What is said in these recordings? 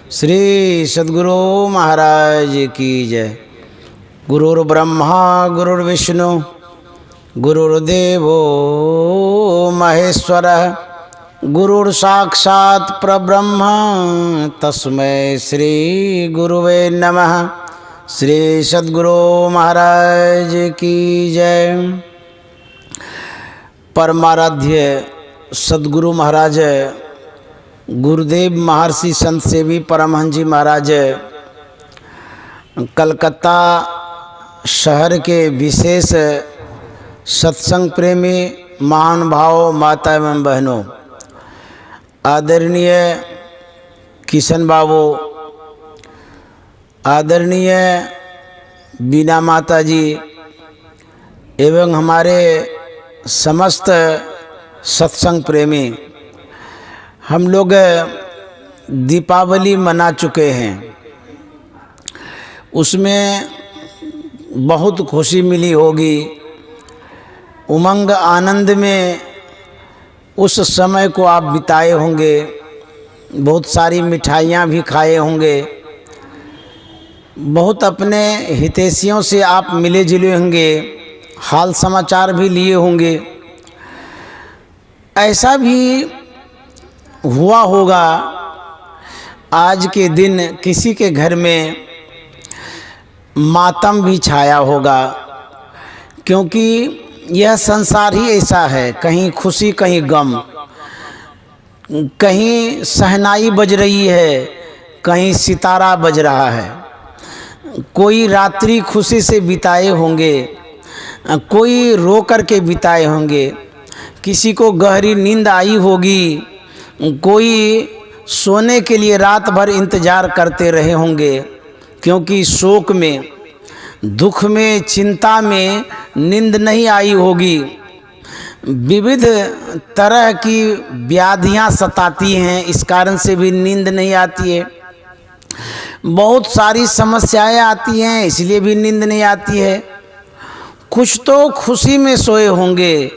श्री सद्गुरु महाराज की जय। गुरुर्ब्रह्मा गुरुर्विष्णु गुरुर्देवो महेश्वरः गुरुर्साक्षात् परब्रह्म तस्मै श्री गुरुवे नमः। श्री सद्गुरु महाराज की जय। परमाराध्य सद्गुरु महाराज गुरुदेव महर्षि संत सेवी परमहंस जी महाराज कलकत्ता शहर के विशेष सत्संग प्रेमी महानुभाव माता एवं बहनों, आदरणीय किशन बाबू, आदरणीय बीना माता जी एवं हमारे समस्त सत्संग प्रेमी, हम लोग दीपावली मना चुके हैं। उसमें बहुत खुशी मिली होगी, उमंग आनंद में उस समय को आप बिताए होंगे, बहुत सारी मिठाइयाँ भी खाए होंगे, बहुत अपने हितैषियों से आप मिले जुले होंगे, हाल समाचार भी लिए होंगे। ऐसा भी हुआ होगा आज के दिन किसी के घर में मातम भी छाया होगा, क्योंकि यह संसार ही ऐसा है, कहीं खुशी कहीं गम, कहीं शहनाई बज रही है, कहीं सितारा बज रहा है। कोई रात्रि खुशी से बिताए होंगे, कोई रो कर के बिताए होंगे, किसी को गहरी नींद आई होगी, कोई सोने के लिए रात भर इंतजार करते रहे होंगे, क्योंकि शोक में, दुख में, चिंता में नींद नहीं आई होगी। विविध तरह की व्याधियां सताती हैं, इस कारण से भी नींद नहीं आती है। बहुत सारी समस्याएं आती हैं, इसलिए भी नींद नहीं आती है। कुछ तो खुशी में सोए होंगे,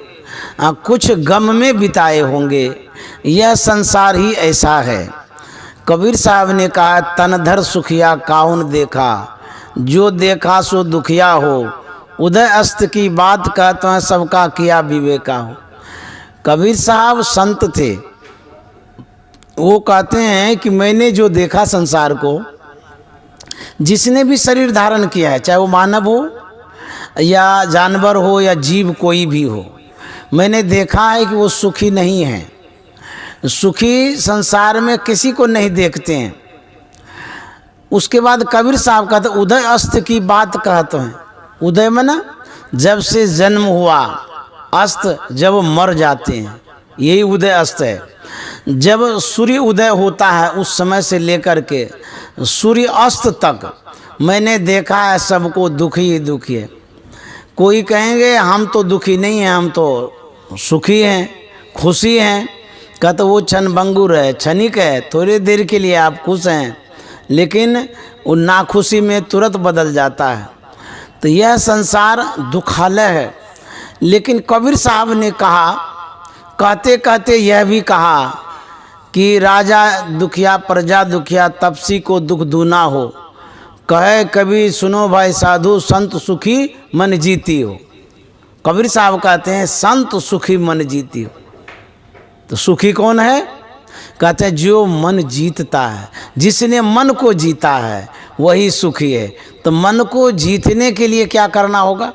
कुछ गम में बिताए होंगे। यह संसार ही ऐसा है। कबीर साहब ने कहा, तन धर सुखिया काउन देखा, जो देखा सो दुखिया हो, उदय अस्त की बात कहते हैं, सबका किया विवेका हो। कबीर साहब संत थे, वो कहते हैं कि मैंने जो देखा संसार को, जिसने भी शरीर धारण किया है, चाहे वो मानव हो या जानवर हो या जीव कोई भी हो, मैंने देखा है कि वो सुखी नहीं है। सुखी संसार में किसी को नहीं देखते हैं। उसके बाद कबीर साहब कहते उदय अस्त की बात कहते हैं। उदय मना जब से जन्म हुआ, अस्त जब मर जाते हैं, यही उदय अस्त है। जब सूर्य उदय होता है उस समय से लेकर के सूर्य अस्त तक मैंने देखा है सबको दुखी ही दुखी है। कोई कहेंगे हम तो दुखी नहीं हैं, हम तो सुखी हैं, खुशी हैं। कहते वो क्षणभंगुर है, क्षणिक है, थोड़ी देर के लिए आप खुश हैं, लेकिन वो नाखुशी में तुरंत बदल जाता है। तो यह संसार दुखालय है। लेकिन कबीर साहब ने कहा, कहते कहते यह भी कहा कि राजा दुखिया प्रजा दुखिया, तपसी को दुख दूना हो। कहे कभी सुनो भाई साधु, संत सुखी मन जीती हो। कबीर साहब कहते हैं संत सुखी मन जीती हो। तो सुखी कौन है? कहते हैं जो मन जीतता है, जिसने मन को जीता है वही सुखी है। तो मन को जीतने के लिए क्या करना होगा?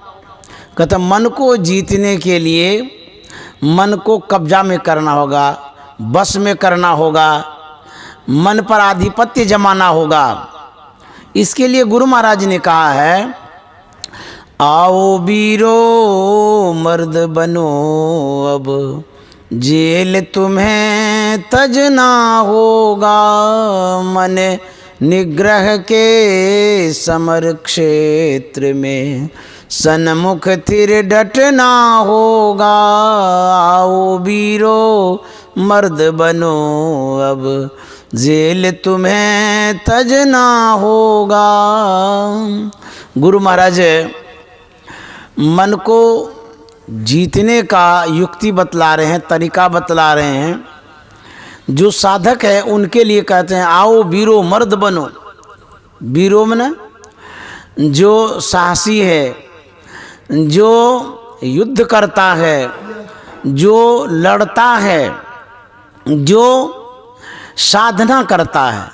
कहते हैं मन को जीतने के लिए मन को कब्जा में करना होगा, बस में करना होगा, मन पर आधिपत्य जमाना होगा। इसके लिए गुरु महाराज ने कहा है, आओ वीरो मर्द बनो अब, जेल तुम्हें तजना होगा, मन निग्रह के समर क्षेत्र में सन्मुख थिर डटना होगा। आओ वीरो मर्द बनो अब, जेल तुम्हें तजना होगा। गुरु महाराज मन को जीतने का युक्ति बतला रहे हैं, तरीका बतला रहे हैं। जो साधक है उनके लिए कहते हैं आओ वीरो मर्द बनो। वीरो में ना जो साहसी है, जो युद्ध करता है, जो लड़ता है, जो साधना करता है,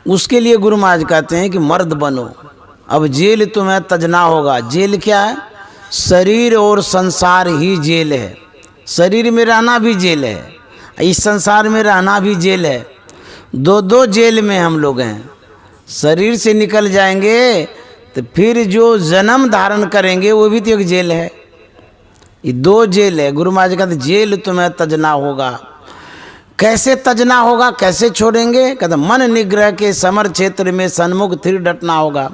उसके लिए गुरु महाराज कहते हैं कि मर्द बनो। अब जेल तुम्हें तजना होगा। जेल क्या है? शरीर और संसार ही जेल है। शरीर में रहना भी जेल है, इस संसार में रहना भी जेल है। दो दो जेल में हम लोग हैं। शरीर से निकल जाएंगे तो फिर जो जन्म धारण करेंगे वो भी तो एक जेल है। ये दो जेल है। गुरु महाराज कहते जेल तुम्हें तजना होगा। कैसे तजना होगा, कैसे छोड़ेंगे? कहते मन निग्रह के समर क्षेत्र में सन्मुख थिर डटना होगा।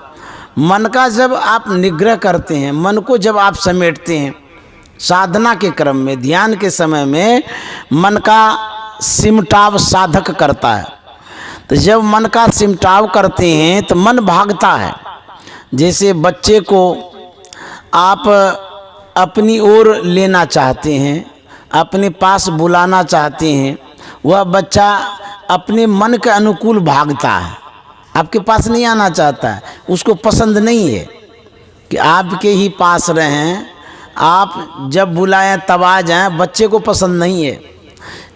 मन का जब आप निग्रह करते हैं, मन को जब आप समेटते हैं, साधना के क्रम में, ध्यान के समय में मन का सिमटाव साधक करता है। तो जब मन का सिमटाव करते हैं तो मन भागता है। जैसे बच्चे को आप अपनी ओर लेना चाहते हैं, अपने पास बुलाना चाहते हैं, वह बच्चा अपने मन के अनुकूल भागता है, आपके पास नहीं आना चाहता है। उसको पसंद नहीं है कि आपके ही पास रहें, आप जब बुलाएं तब आ जाएं। बच्चे को पसंद नहीं है,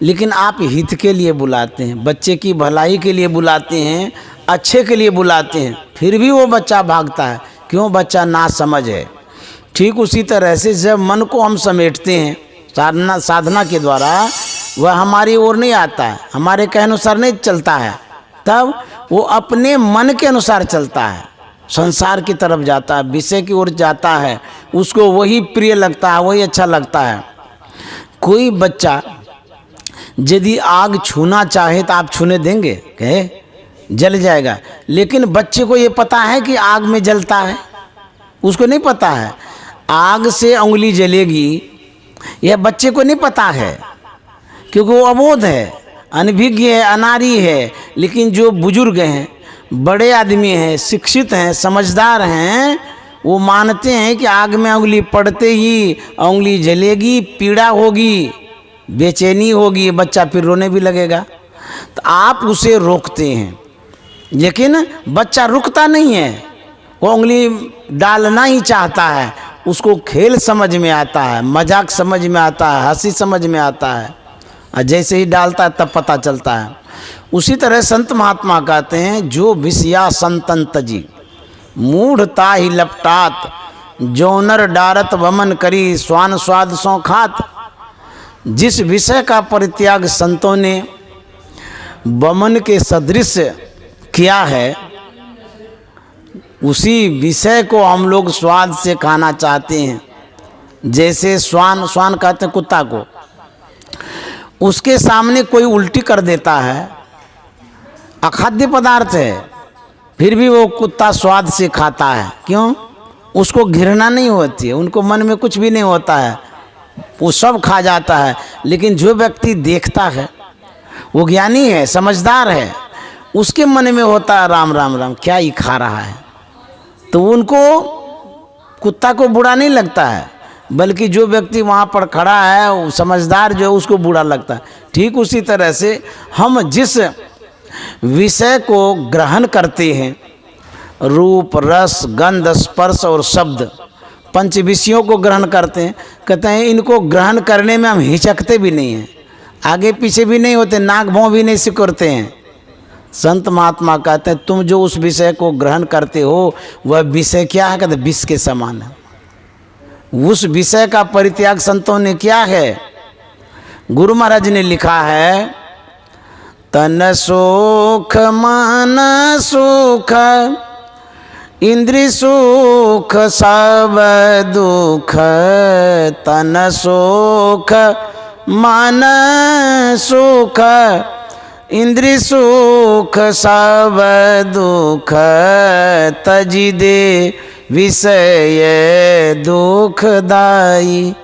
लेकिन आप हित के लिए बुलाते हैं, बच्चे की भलाई के लिए बुलाते हैं, अच्छे के लिए बुलाते हैं, फिर भी वो बच्चा भागता है। क्यों? बच्चा नासमझ है। ठीक उसी तरह से जब मन को हम समेटते हैं साधना के द्वारा, वह हमारी ओर नहीं आता है, हमारे के अनुसार नहीं चलता है, तब वो अपने मन के अनुसार चलता है, संसार की तरफ जाता है, विषय की ओर जाता है, उसको वही प्रिय लगता है, वही अच्छा लगता है। कोई बच्चा यदि आग छूना चाहे तो आप छूने देंगे? कहे जल जाएगा। लेकिन बच्चे को ये पता है कि आग में जलता है? उसको नहीं पता है। आग से उंगली जलेगी, यह बच्चे को नहीं पता है, क्योंकि वो अबोध है, अनभिज्ञ है, अनारी है। लेकिन जो बुजुर्ग हैं, बड़े आदमी हैं, शिक्षित हैं, समझदार हैं, वो मानते हैं कि आग में उंगली पड़ते ही उंगली जलेगी, पीड़ा होगी, बेचैनी होगी, बच्चा फिर रोने भी लगेगा। तो आप उसे रोकते हैं, लेकिन बच्चा रुकता नहीं है, वो उंगली डालना ही चाहता है। उसको खेल समझ में आता है, मजाक समझ में आता है, हंसी समझ में आता है, और जैसे ही डालता है तब पता चलता है। उसी तरह संत महात्मा कहते हैं जो विषया संतन तजी मूढ़ता ही लपटात, जौनर डारत वमन करी स्वान स्वाद सौ खात। जिस विषय का परित्याग संतों ने वमन के सदृश किया है, उसी विषय को हम लोग स्वाद से खाना चाहते हैं। जैसे स्वान कहते हैं कुत्ता को, उसके सामने कोई उल्टी कर देता है, अखाद्य पदार्थ है, फिर भी वो कुत्ता स्वाद से खाता है। क्यों? उसको घृणा नहीं होती है, उनको मन में कुछ भी नहीं होता है, वो सब खा जाता है। लेकिन जो व्यक्ति देखता है, वो ज्ञानी है, समझदार है, उसके मन में होता है राम राम राम, क्या ही खा रहा है। तो उनको, कुत्ता को बुरा नहीं लगता है, बल्कि जो व्यक्ति वहाँ पर खड़ा है, वो समझदार जो है, उसको बुरा लगता है। ठीक उसी तरह से हम जिस विषय को ग्रहण करते हैं, रूप रस गंध स्पर्श और शब्द, पंच विषयों को ग्रहण करते हैं, कहते हैं इनको ग्रहण करने में हम हिचकते भी नहीं हैं, आगे पीछे भी नहीं होते, नाक भौं भी नहीं सिकुड़ते हैं। संत महात्मा कहते हैं तुम जो उस विषय को ग्रहण करते हो, वह विषय क्या है? कहते विष के समान है। उस विषय का परित्याग संतों ने किया है। गुरु महाराज ने लिखा है, तन सुख मन सुख इंद्रिय सुख सब दुख, तन सुख मन सुख इंद्रिय सुख सब दुख, तजी दे विषय दुखदाई।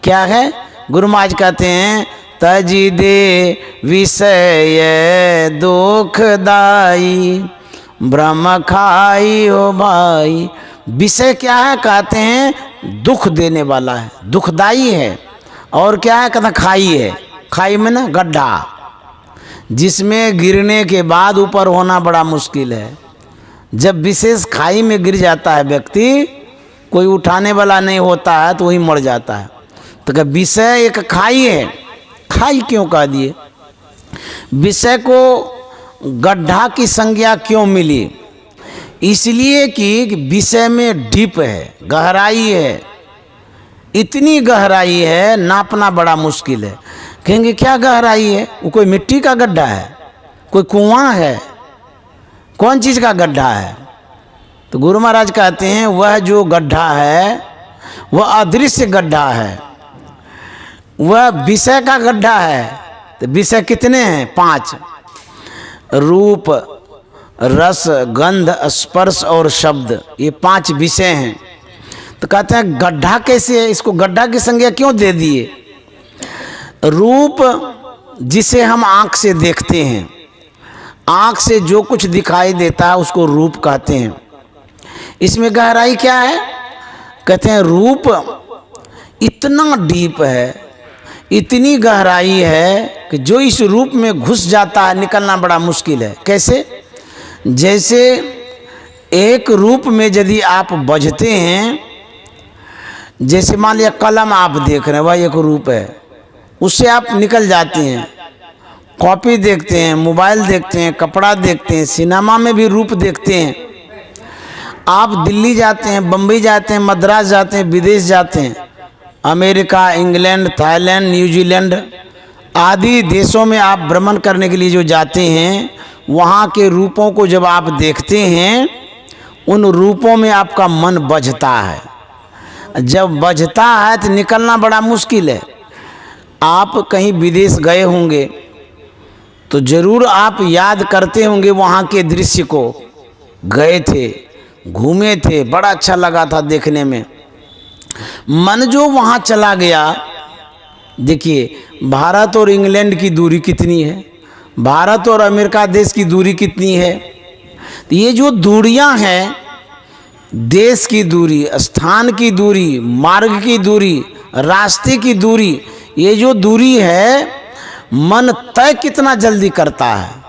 क्या है? गुरु महाराज कहते हैं तजी दे विषय दुखदाई, ब्रह्म खाई हो भाई। विषय क्या है? कहते हैं दुख देने वाला है, दुखदाई है। और क्या है? कहते खाई है, खाई में ना गड्ढा। जिसमें गिरने के बाद ऊपर होना बड़ा मुश्किल है। जब विशेष खाई में गिर जाता है व्यक्ति, कोई उठाने वाला नहीं होता है तो वही मर जाता है। तो क्या विषय एक खाई है? खाई क्यों कह दिए? विषय को गड्ढा की संज्ञा क्यों मिली? इसलिए कि विषय में डीप है, गहराई है, इतनी गहराई है नापना बड़ा मुश्किल है। कहेंगे क्या गहराई है? वो कोई मिट्टी का गड्ढा है, कोई कुआं है, कौन चीज़ का गड्ढा है? तो गुरु महाराज कहते हैं वह जो गड्ढा है वह अदृश्य गड्ढा है, वह विषय का गड्ढा है। तो विषय कितने हैं? 5, रूप, रस, गंध, स्पर्श और शब्द, ये 5 विषय हैं। तो कहते हैं गड्ढा कैसे है? इसको गड्ढा की संज्ञा क्यों दे दिए? रूप जिसे हम आँख से देखते हैं, आँख से जो कुछ दिखाई देता है उसको रूप कहते हैं। इसमें गहराई क्या है? कहते हैं रूप इतना डीप है, इतनी गहराई है कि जो इस रूप में घुस जाता है निकलना बड़ा मुश्किल है। कैसे? जैसे एक रूप में यदि आप बझते हैं, जैसे मान लिया कलम आप देख रहे हैं, वह एक रूप है, उससे आप निकल जाते हैं। कॉपी देखते हैं, मोबाइल देखते हैं, कपड़ा देखते हैं, सिनेमा में भी रूप देखते हैं। आप दिल्ली जाते हैं, बम्बई जाते हैं, मद्रास जाते हैं, विदेश जाते हैं, अमेरिका, इंग्लैंड, थाईलैंड, न्यूजीलैंड आदि देशों में आप भ्रमण करने के लिए जो जाते हैं, वहाँ के रूपों को जब आप देखते हैं, उन रूपों में आपका मन बझता है। जब बझता है तो निकलना बड़ा मुश्किल है। आप कहीं विदेश गए होंगे तो ज़रूर आप याद करते होंगे वहाँ के दृश्य को। गए थे, घूमे थे, बड़ा अच्छा लगा था देखने में। मन जो वहाँ चला गया, देखिए भारत और इंग्लैंड की दूरी कितनी है, भारत और अमेरिका देश की दूरी कितनी है। तो ये जो दूरियां हैं, देश की दूरी, स्थान की दूरी, मार्ग की दूरी, रास्ते की दूरी, ये जो दूरी है मन तय कितना जल्दी करता है।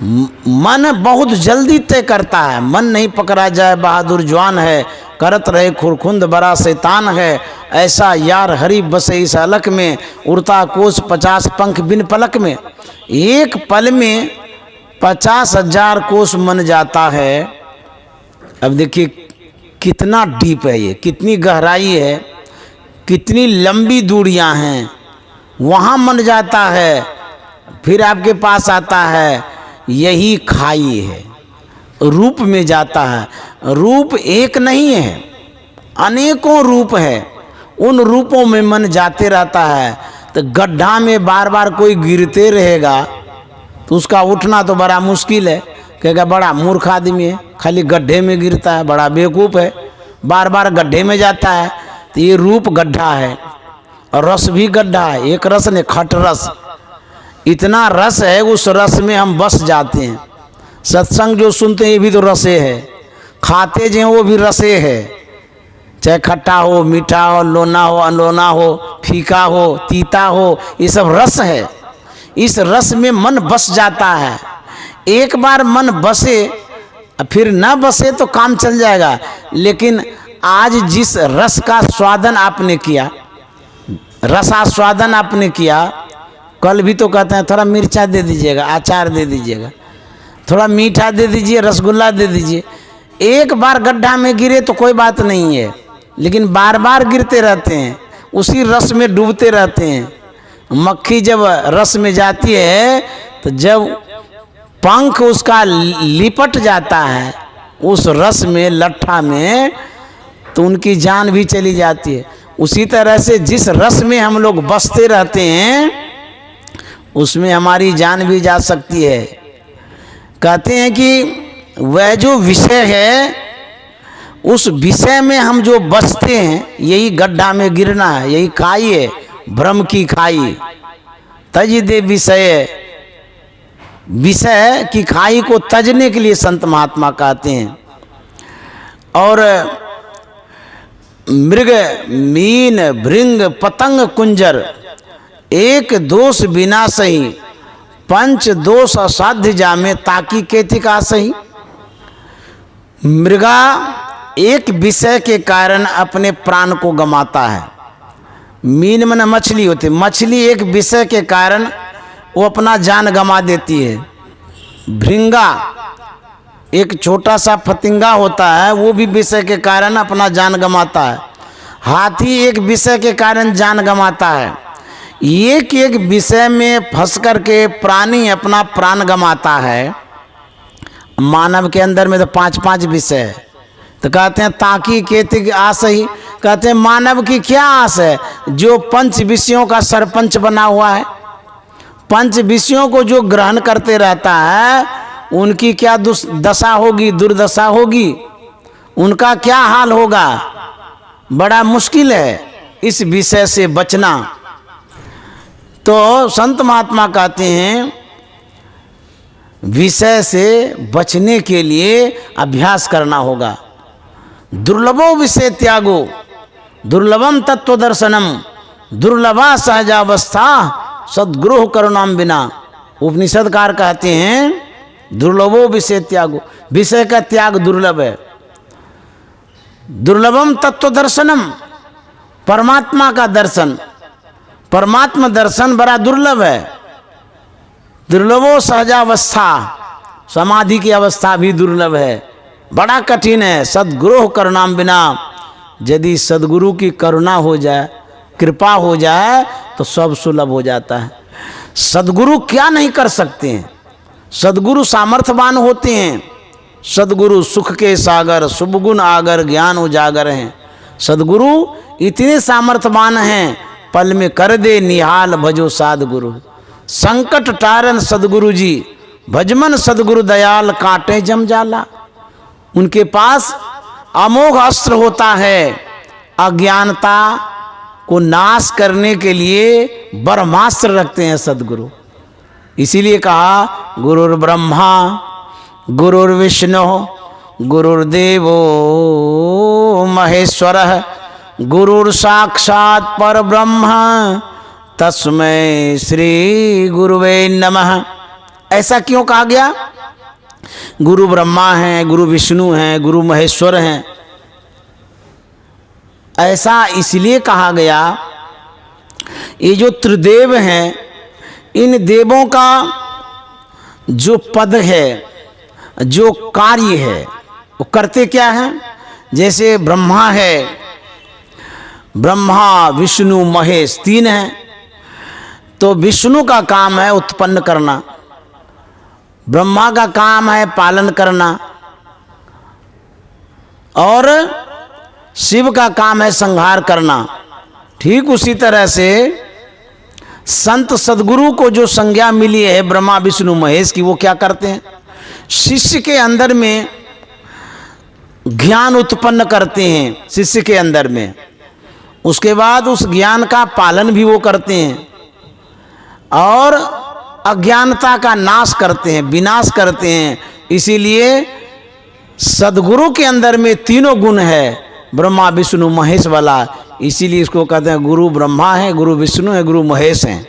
मन बहुत जल्दी तय करता है। मन नहीं पकड़ा जाए बहादुर जवान है, करत रहे खुरखुंद बड़ा शैतान है, ऐसा यार हरी बसे इस अलक में, उड़ता कोस 50 पंख बिन पलक में। एक पल में 50,000 कोस मन जाता है। अब देखिए कितना डीप है ये, कितनी गहराई है, कितनी लंबी दूरियां हैं। वहाँ मन जाता है, फिर आपके पास आता है, यही खाई है, रूप में जाता है। रूप एक नहीं है, अनेकों रूप है, उन रूपों में मन जाते रहता है। तो गड्ढा में बार बार कोई गिरते रहेगा तो उसका उठना तो बड़ा मुश्किल है। कहेगा बड़ा मूर्ख आदमी है, खाली गड्ढे में गिरता है, बड़ा बेवकूफ़ है, बार बार गड्ढे में जाता है। तो ये रूप गड्ढा है और रस भी गड्ढा है। एक रस ने खट रस, इतना रस है, उस रस में हम बस जाते हैं। सत्संग जो सुनते हैं ये भी तो रसे है, खाते जो वो भी रसे है, चाहे खट्टा हो, मीठा हो, लोना हो, अनलोना हो, फीका हो, तीता हो, ये सब रस है। इस रस में मन बस जाता है। एक बार मन बसे, फिर न बसे तो काम चल जाएगा। लेकिन आज जिस रस का स्वादन आपने किया, रसास्वादन आपने किया, कल भी तो कहते हैं थोड़ा मिर्चा दे दीजिएगा, अचार दे दीजिएगा, थोड़ा मीठा दे दीजिए, रसगुल्ला दे दीजिए। एक बार गड्ढा में गिरे तो कोई बात नहीं है, लेकिन बार बार गिरते रहते हैं, उसी रस में डूबते रहते हैं। मक्खी जब रस में जाती है तो जब पंख उसका लिपट जाता है उस रस में, लट्ठा में, तो उनकी जान भी चली जाती है। उसी तरह से जिस रस में हम लोग बसते रहते हैं उसमें हमारी जान भी जा सकती है। कहते हैं कि वह जो विषय है, उस विषय में हम जो बसते हैं, यही गड्ढा में गिरना है, यही खाई है, भ्रम की खाई। तज दे विषय, विषय की खाई को तजने के लिए संत महात्मा कहते हैं। और मृग, मीन, भृंग, पतंग, कुंजर, एक दोष बिना सही, पंच दोष असाध्य जामे ताकि केतिका सही। मृगा एक विषय के कारण अपने प्राण को गंवाता है। मीन मन मछली होती, मछली एक विषय के कारण वो अपना जान गंवा देती है। भृंगा एक छोटा सा फतिंगा होता है, वो भी विषय के कारण अपना जान गंवाता है। हाथी एक विषय के कारण जान गंवाता है। एक एक विषय में फंस करके प्राणी अपना प्राण गंवाता है। मानव के अंदर में तो 5-5 विषय है। तो कहते हैं ताकि केतिक आस ही, कहते हैं मानव की क्या आस है जो 5 विषयों का सरपंच बना हुआ है। 5 विषयों को जो ग्रहण करते रहता है उनकी क्या दशा होगी, दुर्दशा होगी, उनका क्या हाल होगा। बड़ा मुश्किल है इस विषय से बचना। तो संत महात्मा कहते हैं विषय से बचने के लिए अभ्यास करना होगा। दुर्लभो विषय त्यागो दुर्लभम तत्व दर्शनम दुर्लभा सहजावस्था सद्गुरु करुणाम बिना। उपनिषदकार कहते हैं दुर्लभो विषय त्यागो, विषय का त्याग दुर्लभ है। दुर्लभम तत्व दर्शनम, परमात्मा का दर्शन, परमात्मा दर्शन बड़ा दुर्लभ है। दुर्लभो सहजावस्था, समाधि की अवस्था भी दुर्लभ है, बड़ा कठिन है। सद्गुरु करुणाम बिना, यदि सद्गुरु की करुणा हो जाए, कृपा हो जाए तो सब सुलभ हो जाता है। सद्गुरु क्या नहीं कर सकते हैं। सद्गुरु सामर्थ्यवान होते हैं। सद्गुरु सुख के सागर, शुभ गुण आगर, ज्ञान उजागर हैं। सद्गुरु इतने सामर्थ्यवान हैं, पल में कर दे निहाल भजो साधगुरु। संकट टारन सद्गुरु जी, भजमन सद्गुरु दयाल, काटे जमजाला। उनके पास अमोघ अस्त्र होता है। अज्ञानता को नाश करने के लिए ब्रह्मास्त्र रखते हैं सद्गुरु। इसीलिए कहा गुरुर् ब्रह्मा गुरुर्विष्णु गुरुर्देवो महेश्वरः गुरुर् साक्षात् परब्रह्म तस्मै श्री गुरुवे नमः। ऐसा क्यों कहा गया? गुरु ब्रह्मा हैं, गुरु विष्णु हैं, गुरु महेश्वर हैं। ऐसा इसलिए कहा गया, ये जो त्रिदेव हैं, इन देवों का जो पद है, जो कार्य है, वो करते क्या हैं? जैसे ब्रह्मा है, ब्रह्मा विष्णु महेश 3 हैं। तो विष्णु का काम है उत्पन्न करना, ब्रह्मा का काम है पालन करना, और शिव का काम है संहार करना। ठीक उसी तरह से संत सद्गुरु को जो संज्ञा मिली है ब्रह्मा विष्णु महेश की, वो क्या करते हैं? शिष्य के अंदर में ज्ञान उत्पन्न करते हैं, शिष्य के अंदर में। उसके बाद उस ज्ञान का पालन भी वो करते हैं और अज्ञानता का नाश करते हैं, विनाश करते हैं। इसीलिए सद्गुरु के अंदर में 3 गुण है, ब्रह्मा विष्णु महेश वाला। इसीलिए इसको कहते हैं गुरु ब्रह्मा है, गुरु विष्णु है, गुरु महेश हैं।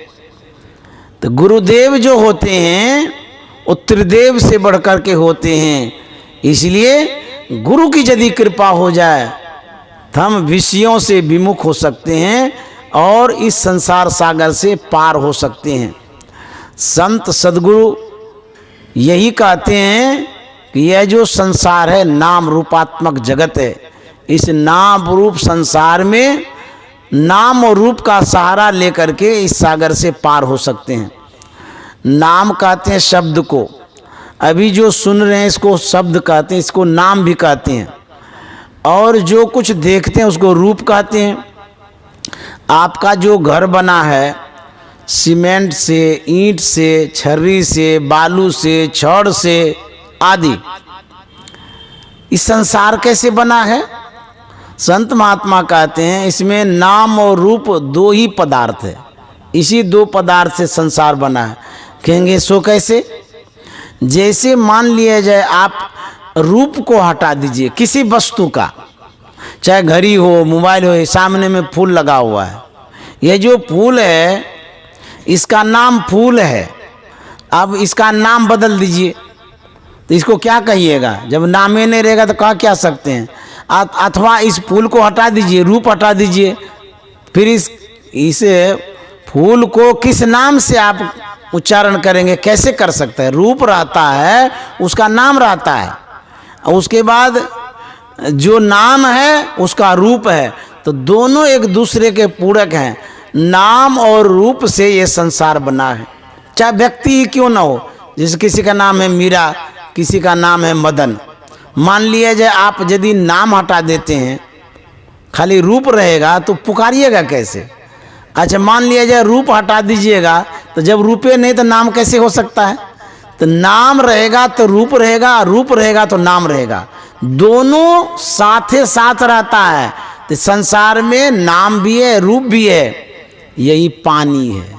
तो गुरुदेव जो होते हैं वो त्रिदेव से बढ़कर के होते हैं। इसलिए गुरु की यदि कृपा हो जाए तो हम विषयों से विमुख हो सकते हैं और इस संसार सागर से पार हो सकते हैं। संत सद्गुरु यही कहते हैं कि यह जो संसार है नाम रूपात्मक जगत है। इस नाम रूप संसार में नाम और रूप का सहारा लेकर के इस सागर से पार हो सकते हैं। नाम कहते हैं शब्द को, अभी जो सुन रहे हैं इसको शब्द कहते हैं, इसको नाम भी कहते हैं। और जो कुछ देखते हैं उसको रूप कहते हैं। आपका जो घर बना है सीमेंट से, ईंट से, छर्री से, बालू से, छड़ से आदि, इस संसार कैसे बना है? संत महात्मा कहते हैं इसमें नाम और रूप 2 ही पदार्थ है। इसी 2 पदार्थ से संसार बना है। कहेंगे सो कैसे? जैसे मान लिया जाए आप रूप को हटा दीजिए किसी वस्तु का, चाहे घड़ी हो, मोबाइल हो, सामने में फूल लगा हुआ है। यह जो फूल है इसका नाम फूल है अब इसका नाम बदल दीजिए, तो इसको क्या कहिएगा? जब नाम ही नहीं रहेगा तो कह क्या सकते हैं? अथवा इस फूल को हटा दीजिए, रूप हटा दीजिए, फिर इस फूल को किस नाम से आप उच्चारण करेंगे? कैसे कर सकते हैं? रूप रहता है, उसका नाम रहता है, और उसके बाद जो नाम है उसका रूप है, तो दोनों एक दूसरे के पूरक हैं। नाम और रूप से ये संसार बना है, चाहे व्यक्ति ही क्यों ना हो। जैसे किसी का नाम है मीरा, किसी का नाम है मदन। मान लिया जाए आप यदि नाम हटा देते हैं, खाली रूप रहेगा तो पुकारिएगा कैसे? अच्छा, मान लिया जाए रूप हटा दीजिएगा, तो जब रूपे नहीं तो नाम कैसे हो सकता है? तो नाम रहेगा तो रूप रहेगा, रूप रहेगा तो नाम रहेगा, दोनों साथे साथ रहता है। तो संसार में नाम भी है, रूप भी है, यही पानी है,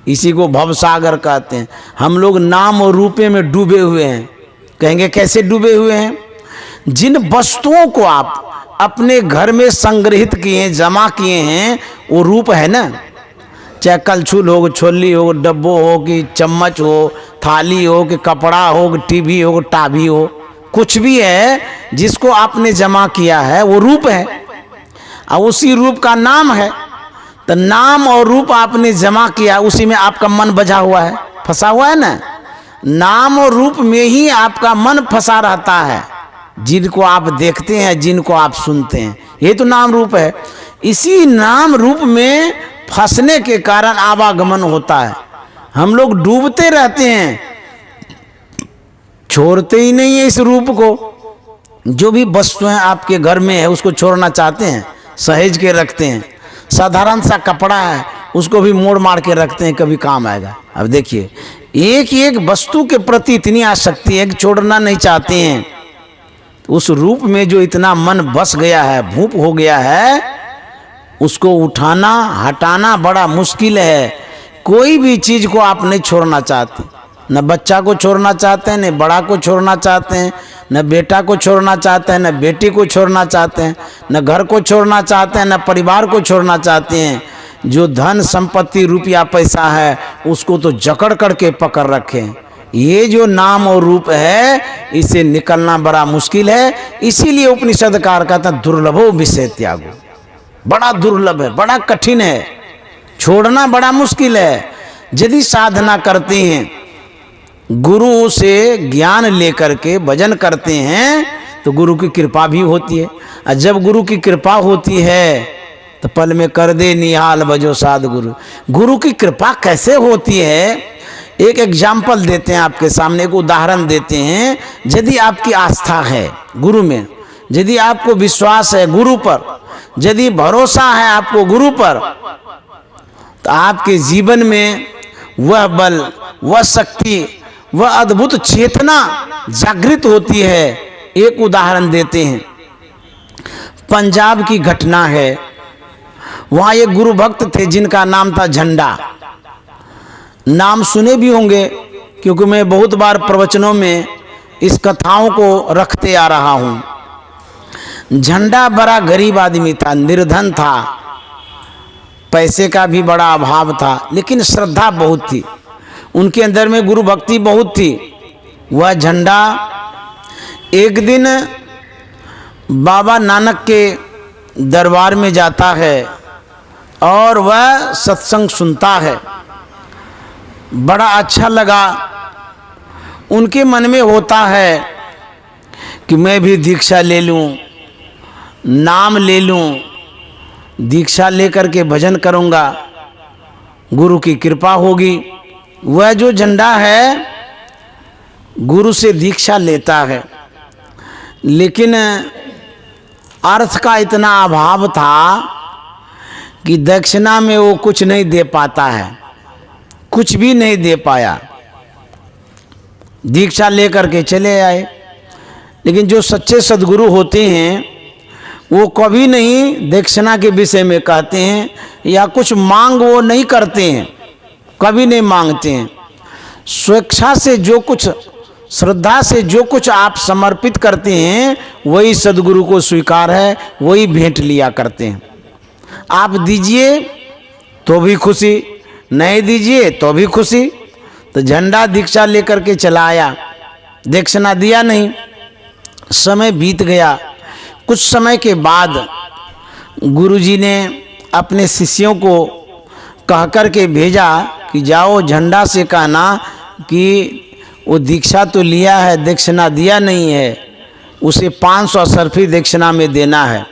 इसी को भवसागर कहते हैं। हम लोग नाम और रूपे में डूबे हुए हैं। कहेंगे कैसे डूबे हुए हैं? जिन वस्तुओं को आप अपने घर में संग्रहित किए, जमा किए हैं, वो रूप है ना। चाहे कलछुल हो, छोली हो, डब्बो हो, कि चम्मच हो, थाली हो, कि कपड़ा हो, कि टीवी हो, टाभी हो, कुछ भी है जिसको आपने जमा किया है वो रूप है, और उसी रूप का नाम है। तो नाम और रूप आपने जमा किया, उसी में आपका मन बजा हुआ है, फंसा हुआ है ना। नाम और रूप में ही आपका मन फंसा रहता है, जिनको आप देखते हैं, जिनको आप सुनते हैं, ये तो नाम रूप है। इसी नाम रूप में फंसने के कारण आवागमन होता है। हम लोग डूबते रहते हैं, छोड़ते ही नहीं है इस रूप को। जो भी वस्तुएं आपके घर में है उसको छोड़ना चाहते हैं, सहेज के रखते हैं। साधारण सा कपड़ा है, उसको भी मोड़ मार के रखते हैं, कभी काम आएगा। अब देखिए, एक एक वस्तु के प्रति इतनी आसक्ति है कि छोड़ना नहीं चाहते हैं। उस रूप में जो इतना मन बस गया है, भूप हो गया है, उसको उठाना हटाना बड़ा मुश्किल है। कोई भी चीज को आप नहीं छोड़ना चाहते, न बच्चा को छोड़ना चाहते हैं, न बड़ा को छोड़ना चाहते हैं, न बेटा को छोड़ना चाहते हैं, न बेटी को छोड़ना चाहते हैं, न घर को छोड़ना चाहते हैं, न परिवार को छोड़ना चाहते हैं। जो धन संपत्ति रुपया पैसा है उसको तो जकड़ करके पकड़ रखे। ये जो नाम और रूप है, इसे निकलना बड़ा मुश्किल है। इसीलिए उपनिषदकार कहता है दुर्लभो विषय त्यागो, बड़ा दुर्लभ है, बड़ा कठिन है, छोड़ना बड़ा मुश्किल है। यदि साधना करते हैं, गुरु से ज्ञान लेकर के भजन करते हैं, तो गुरु की कृपा भी होती है। और जब गुरु की कृपा होती है तो पल में कर दे निहाल भजो साध गुरु। गुरु की कृपा कैसे होती है, एक एग्जाम्पल देते हैं आपके सामने, एक उदाहरण देते हैं। यदि आपकी आस्था है गुरु में, यदि आपको विश्वास है गुरु पर, यदि भरोसा है आपको गुरु पर, तो आपके जीवन में वह बल, वह शक्ति, वह अद्भुत चेतना जागृत होती है। एक उदाहरण देते हैं, पंजाब की घटना है। वहाँ एक गुरु भक्त थे जिनका नाम था झंडा। नाम सुने भी होंगे, क्योंकि मैं बहुत बार प्रवचनों में इस कथाओं को रखते आ रहा हूँ। झंडा बड़ा गरीब आदमी था, निर्धन था, पैसे का भी बड़ा अभाव था, लेकिन श्रद्धा बहुत थी उनके अंदर में, गुरु भक्ति बहुत थी। वह झंडा एक दिन बाबा नानक के दरबार में जाता है और वह सत्संग सुनता है। बड़ा अच्छा लगा, उनके मन में होता है कि मैं भी दीक्षा ले लूं, नाम ले लूं, दीक्षा लेकर के भजन करूंगा, गुरु की कृपा होगी। वह जो झंडा है गुरु से दीक्षा लेता है, लेकिन अर्थ का इतना अभाव था कि दक्षिणा में वो कुछ नहीं दे पाता है, कुछ भी नहीं दे पाया। दीक्षा लेकर के चले आए, लेकिन जो सच्चे सद्गुरु होते हैं वो कभी नहीं दक्षिणा के विषय में कहते हैं या कुछ मांग वो नहीं करते हैं, कभी नहीं मांगते हैं। स्वेच्छा से जो कुछ, श्रद्धा से जो कुछ आप समर्पित करते हैं वही सद्गुरु को स्वीकार है, वही भेंट लिया करते हैं। आप दीजिए तो भी खुशी, नहीं दीजिए तो भी खुशी। तो झंडा दीक्षा लेकर के चला आया, दक्षिणा दिया नहीं। समय बीत गया। कुछ समय के बाद गुरुजी ने अपने शिष्यों को कह कर के भेजा कि जाओ झंडा से कहना कि वो दीक्षा तो लिया है, दक्षिणा दिया नहीं है, उसे 500 सरफी दक्षिणा में देना है।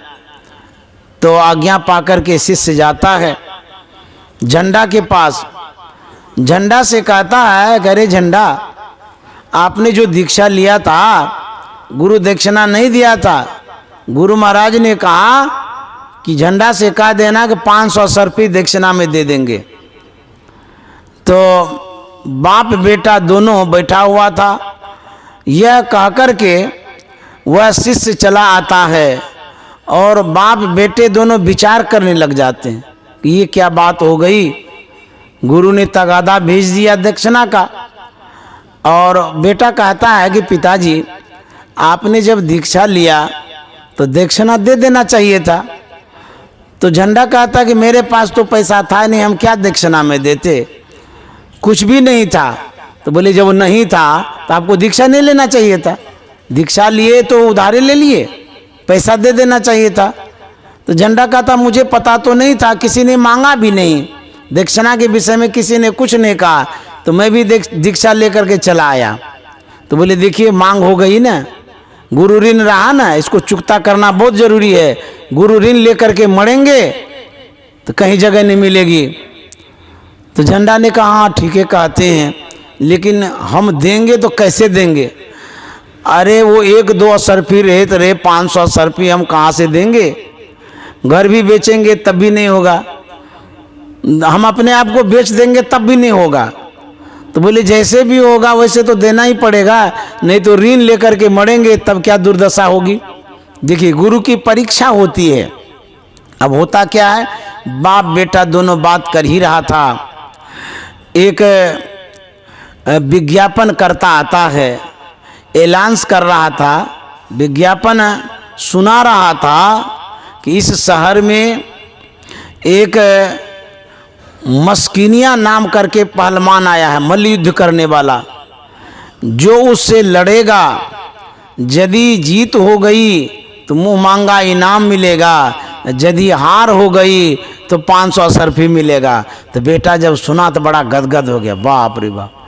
तो आज्ञा पाकर के शिष्य जाता है झंडा के पास। झंडा से कहता है, अरे झंडा, आपने जो दीक्षा लिया था, गुरु दक्षिणा नहीं दिया था। गुरु महाराज ने कहा कि झंडा से कह देना कि 500 सरफी दक्षिणा में दे देंगे। तो बाप बेटा दोनों बैठा हुआ था। यह कहकर के वह शिष्य चला आता है और बाप बेटे दोनों विचार करने लग जाते हैं कि ये क्या बात हो गई। गुरु ने तगादा भेज दिया दक्षिणा का, और बेटा कहता है कि पिताजी, आपने जब दीक्षा लिया तो दक्षिणा दे देना चाहिए था। तो झंडा कहता कि मेरे पास तो पैसा था नहीं, हम क्या दक्षिणा में देते, कुछ भी नहीं था। तो बोले जब नहीं था तो आपको दीक्षा नहीं लेना चाहिए था, दीक्षा लिए तो उधारे ले लिए, पैसा दे देना चाहिए था। तो झंडा कहता मुझे पता तो नहीं था, किसी ने मांगा भी नहीं, दक्षिणा के विषय में किसी ने कुछ नहीं कहा, तो मैं भी दीक्षा लेकर के चला आया। तो बोले देखिए मांग हो गई ना, गुरु ऋण रहा ना, इसको चुकता करना बहुत जरूरी है। गुरु ऋण लेकर के मरेंगे तो कहीं जगह नहीं मिलेगी। तो झंडा ने कहा हाँ ठीक है कहते हैं, लेकिन हम देंगे तो कैसे देंगे। अरे वो 1-2 सरफी रहे तो रहे, 500 सरफी हम कहाँ से देंगे, घर भी बेचेंगे तब भी नहीं होगा, हम अपने आप को बेच देंगे तब भी नहीं होगा। तो बोले जैसे भी होगा वैसे तो देना ही पड़ेगा, नहीं तो ऋण लेकर के मरेंगे तब क्या दुर्दशा होगी। देखिए गुरु की परीक्षा होती है। अब होता क्या है, बाप बेटा दोनों बात कर ही रहा था। एक विज्ञापन करता आता है, ऐलान कर रहा था, विज्ञापन सुना रहा था कि इस शहर में एक मस्किनिया नाम करके पहलवान आया है, मल्ल युद्ध करने वाला। जो उससे लड़ेगा, यदि जीत हो गई तो मुंह मांगा इनाम मिलेगा, यदि हार हो गई तो 500 सरफी मिलेगा। तो बेटा जब सुना तो बड़ा गदगद हो गया, बाप रे बाप।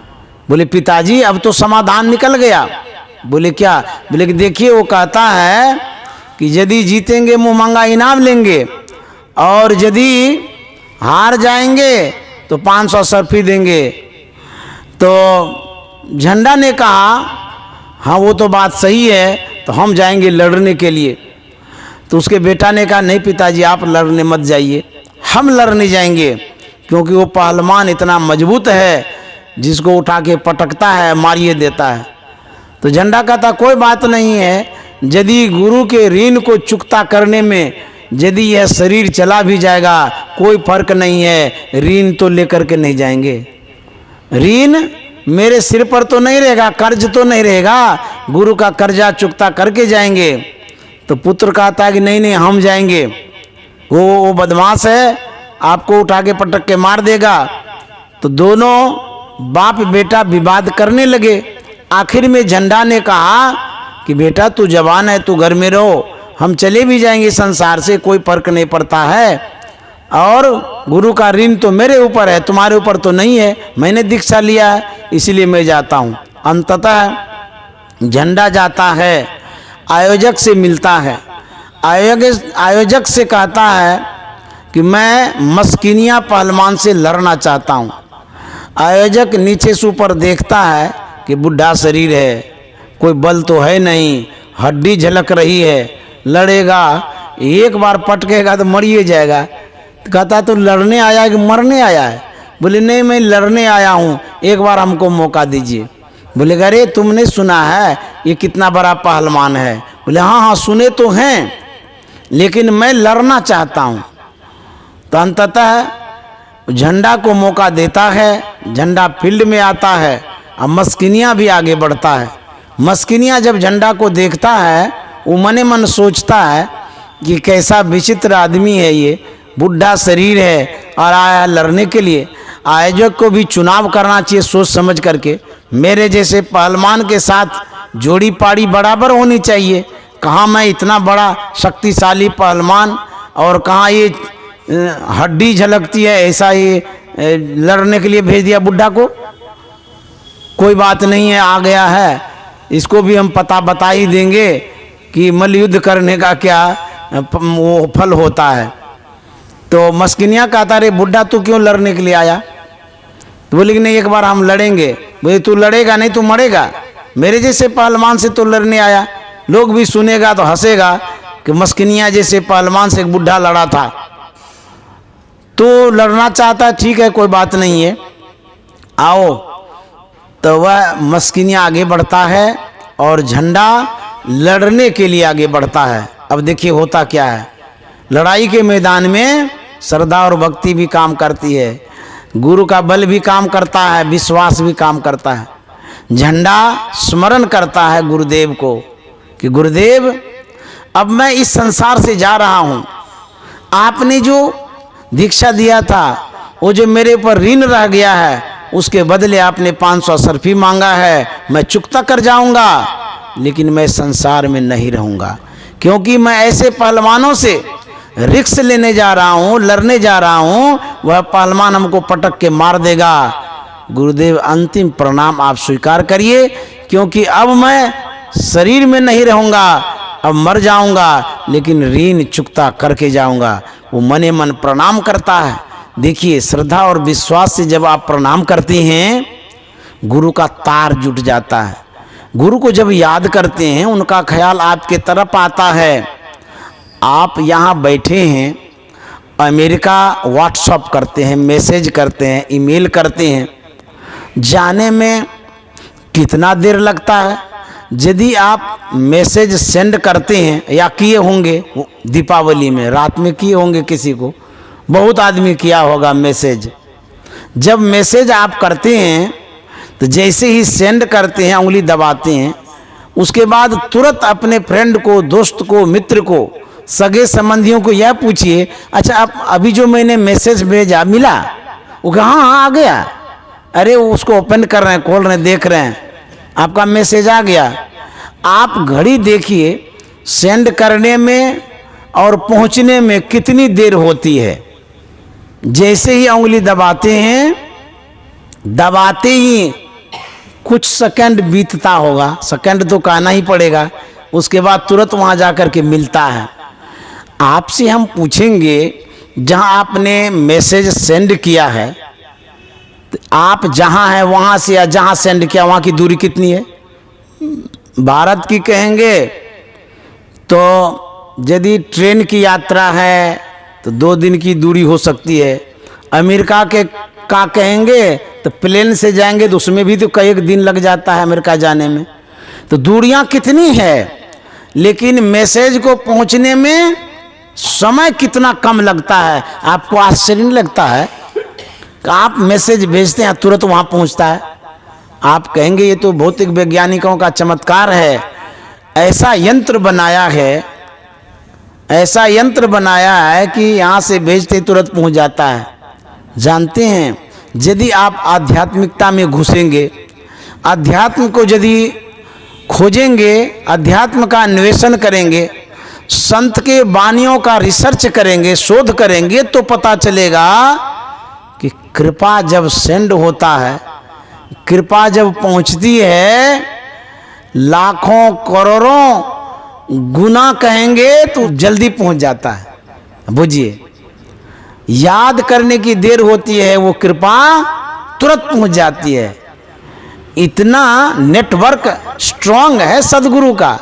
बोले पिताजी अब तो समाधान निकल गया। बोले क्या। बोले कि देखिए वो कहता है कि यदि जीतेंगे मुंह मांगा इनाम लेंगे, और यदि हार जाएंगे तो 500 सरफी देंगे। तो झंडा ने कहा हाँ वो तो बात सही है, तो हम जाएंगे लड़ने के लिए। तो उसके बेटा ने कहा नहीं पिताजी आप लड़ने मत जाइए, हम लड़ने जाएंगे, क्योंकि वो पहलवान इतना मजबूत है, जिसको उठा के पटकता है मारिए देता है। तो झंडा कहता कोई बात नहीं है, यदि गुरु के ऋण को चुकता करने में यदि यह शरीर चला भी जाएगा कोई फर्क नहीं है, ऋण तो लेकर के नहीं जाएंगे, ऋण मेरे सिर पर तो नहीं रहेगा, कर्ज तो नहीं रहेगा, गुरु का कर्जा चुकता करके जाएंगे। तो पुत्र कहता है कि नहीं नहीं हम जाएंगे, वो बदमाश है, आपको उठा के पटक के मार देगा। तो दोनों बाप बेटा विवाद करने लगे। आखिर में झंडा ने कहा कि बेटा तू जवान है, तू घर में रहो, हम चले भी जाएंगे संसार से, कोई फर्क नहीं पड़ता है, और गुरु का ऋण तो मेरे ऊपर है, तुम्हारे ऊपर तो नहीं है, मैंने दीक्षा लिया है इसलिए मैं जाता हूँ। अंततः झंडा जाता है, आयोजक से मिलता है, आयोजक से कहता है कि मैं मस्किनिया पहलवान से लड़ना चाहता हूँ। आयोजक नीचे से ऊपर देखता है कि बुढ़ा शरीर है, कोई बल तो है नहीं, हड्डी झलक रही है, लड़ेगा एक बार पटकेगा तो मरिए जाएगा। तो कहता तो लड़ने आया है कि मरने आया है। बोले नहीं मैं लड़ने आया हूँ, एक बार हमको मौका दीजिए। बोले अरे तुमने सुना है ये कितना बड़ा पहलवान है। बोले हाँ हाँ सुने तो हैं, लेकिन मैं लड़ना चाहता हूँ। तो अंततः झंडा को मौका देता है, झंडा फील्ड में आता है, अब मस्किनिया भी आगे बढ़ता है। मस्किनिया जब झंडा को देखता है वो मने मन सोचता है कि कैसा विचित्र आदमी है ये, बुढ़ा शरीर है और आया लड़ने के लिए। आयोजक को भी चुनाव करना चाहिए सोच समझ करके। मेरे जैसे पहलवान के साथ जोड़ी पाड़ी बराबर होनी चाहिए। कहाँ मैं इतना बड़ा शक्तिशाली पहलवान और कहाँ ये हड्डी झलकती है, ऐसा ये लड़ने के लिए भेज दिया बुड्ढा को। कोई बात नहीं है, आ गया है, इसको भी हम पता बता ही देंगे कि मल्लयुद्ध करने का क्या वो फल होता है। तो मस्किनिया कहता रे बुड्ढा तू क्यों लड़ने के लिए आया? तो बोले कि नहीं एक बार हम लड़ेंगे। बोले तू लड़ेगा नहीं तू मरेगा, मेरे जैसे पहलवान से तो लड़ने आया। लोग भी सुनेगा तो हंसेगा कि मस्किनिया जैसे पहलवान से एक बुढ़ा लड़ा था। तो लड़ना चाहता, ठीक है कोई बात नहीं है, आओ। तो वह मस्किनिया आगे बढ़ता है और झंडा लड़ने के लिए आगे बढ़ता है। अब देखिए होता क्या है, लड़ाई के मैदान में श्रद्धा और भक्ति भी काम करती है, गुरु का बल भी काम करता है, विश्वास भी काम करता है। झंडा स्मरण करता है गुरुदेव को कि गुरुदेव अब मैं इस संसार से जा रहा हूँ, आपने जो दीक्षा दिया था, वो जो मेरे ऊपर ऋण रह गया है, उसके बदले आपने 500 सर्फी मांगा है, मैं चुकता कर जाऊंगा, लेकिन मैं संसार में नहीं रहूँगा, क्योंकि मैं ऐसे पहलवानों से रिक्स लेने जा रहा हूँ, लड़ने जा रहा हूँ, वह पहलवान हमको पटक के मार देगा। गुरुदेव अंतिम प्रणाम आप स्वीकार करिए, क्योंकि अब मैं शरीर में नहीं रहूँगा, अब मर जाऊँगा, लेकिन ऋण चुकता करके जाऊँगा। वो मने मन प्रणाम करता है। देखिए श्रद्धा और विश्वास से जब आप प्रणाम करते हैं, गुरु का तार जुट जाता है। गुरु को जब याद करते हैं, उनका ख्याल आपके तरफ आता है। आप यहाँ बैठे हैं, अमेरिका व्हाट्सअप करते हैं, मैसेज करते हैं, ईमेल करते हैं, जाने में कितना देर लगता है। यदि आप मैसेज सेंड करते हैं, या किए होंगे दीपावली में रात में किए होंगे, किसी को बहुत आदमी किया होगा मैसेज। जब मैसेज आप करते हैं तो जैसे ही सेंड करते हैं उंगली दबाते हैं, उसके बाद तुरंत अपने फ्रेंड को, दोस्त को, मित्र को, सगे संबंधियों को यह पूछिए, अच्छा आप अभी जो मैंने मैसेज भेजा मिला? वो कहा हाँ आ गया। अरे उसको ओपन कर रहे हैं, खोल रहे हैं, देख रहे हैं, आपका मैसेज आ गया। आप घड़ी देखिए, सेंड करने में और पहुंचने में कितनी देर होती है। जैसे ही उंगली दबाते हैं, दबाते ही कुछ सेकंड बीतता होगा, सेकंड तो कहना ही पड़ेगा, उसके बाद तुरंत वहां जाकर के मिलता है। आपसे हम पूछेंगे, जहां आपने मैसेज सेंड किया है, तो आप जहां हैं वहां से या जहां सेंड किया वहां की दूरी कितनी है? भारत की कहेंगे तो यदि ट्रेन की यात्रा है तो 2 दिन की दूरी हो सकती है। अमेरिका के का कहेंगे तो प्लेन से जाएंगे तो उसमें भी तो कई एक दिन लग जाता है अमेरिका जाने में। तो दूरियां कितनी है, लेकिन मैसेज को पहुंचने में समय कितना कम लगता है। आपको आश्चर्य नहीं लगता है कि आप मैसेज भेजते हैं तुरंत वहां पहुंचता है? आप कहेंगे ये तो भौतिक वैज्ञानिकों का चमत्कार है। ऐसा यंत्र बनाया है, ऐसा यंत्र बनाया है कि यहाँ से भेजते तुरंत पहुँच जाता है। जानते हैं, यदि आप आध्यात्मिकता में घुसेंगे, अध्यात्म को यदि खोजेंगे, अध्यात्म का अन्वेषण करेंगे, संत के वाणियों का रिसर्च करेंगे, शोध करेंगे, तो पता चलेगा कि कृपा जब सेंड होता है, कृपा जब पहुंचती है, लाखों करोड़ों गुना कहेंगे तो जल्दी पहुंच जाता है। बुझिए, याद करने की देर होती है, वो कृपा तुरंत पहुंच जाती है। इतना नेटवर्क स्ट्रांग है सदगुरु का,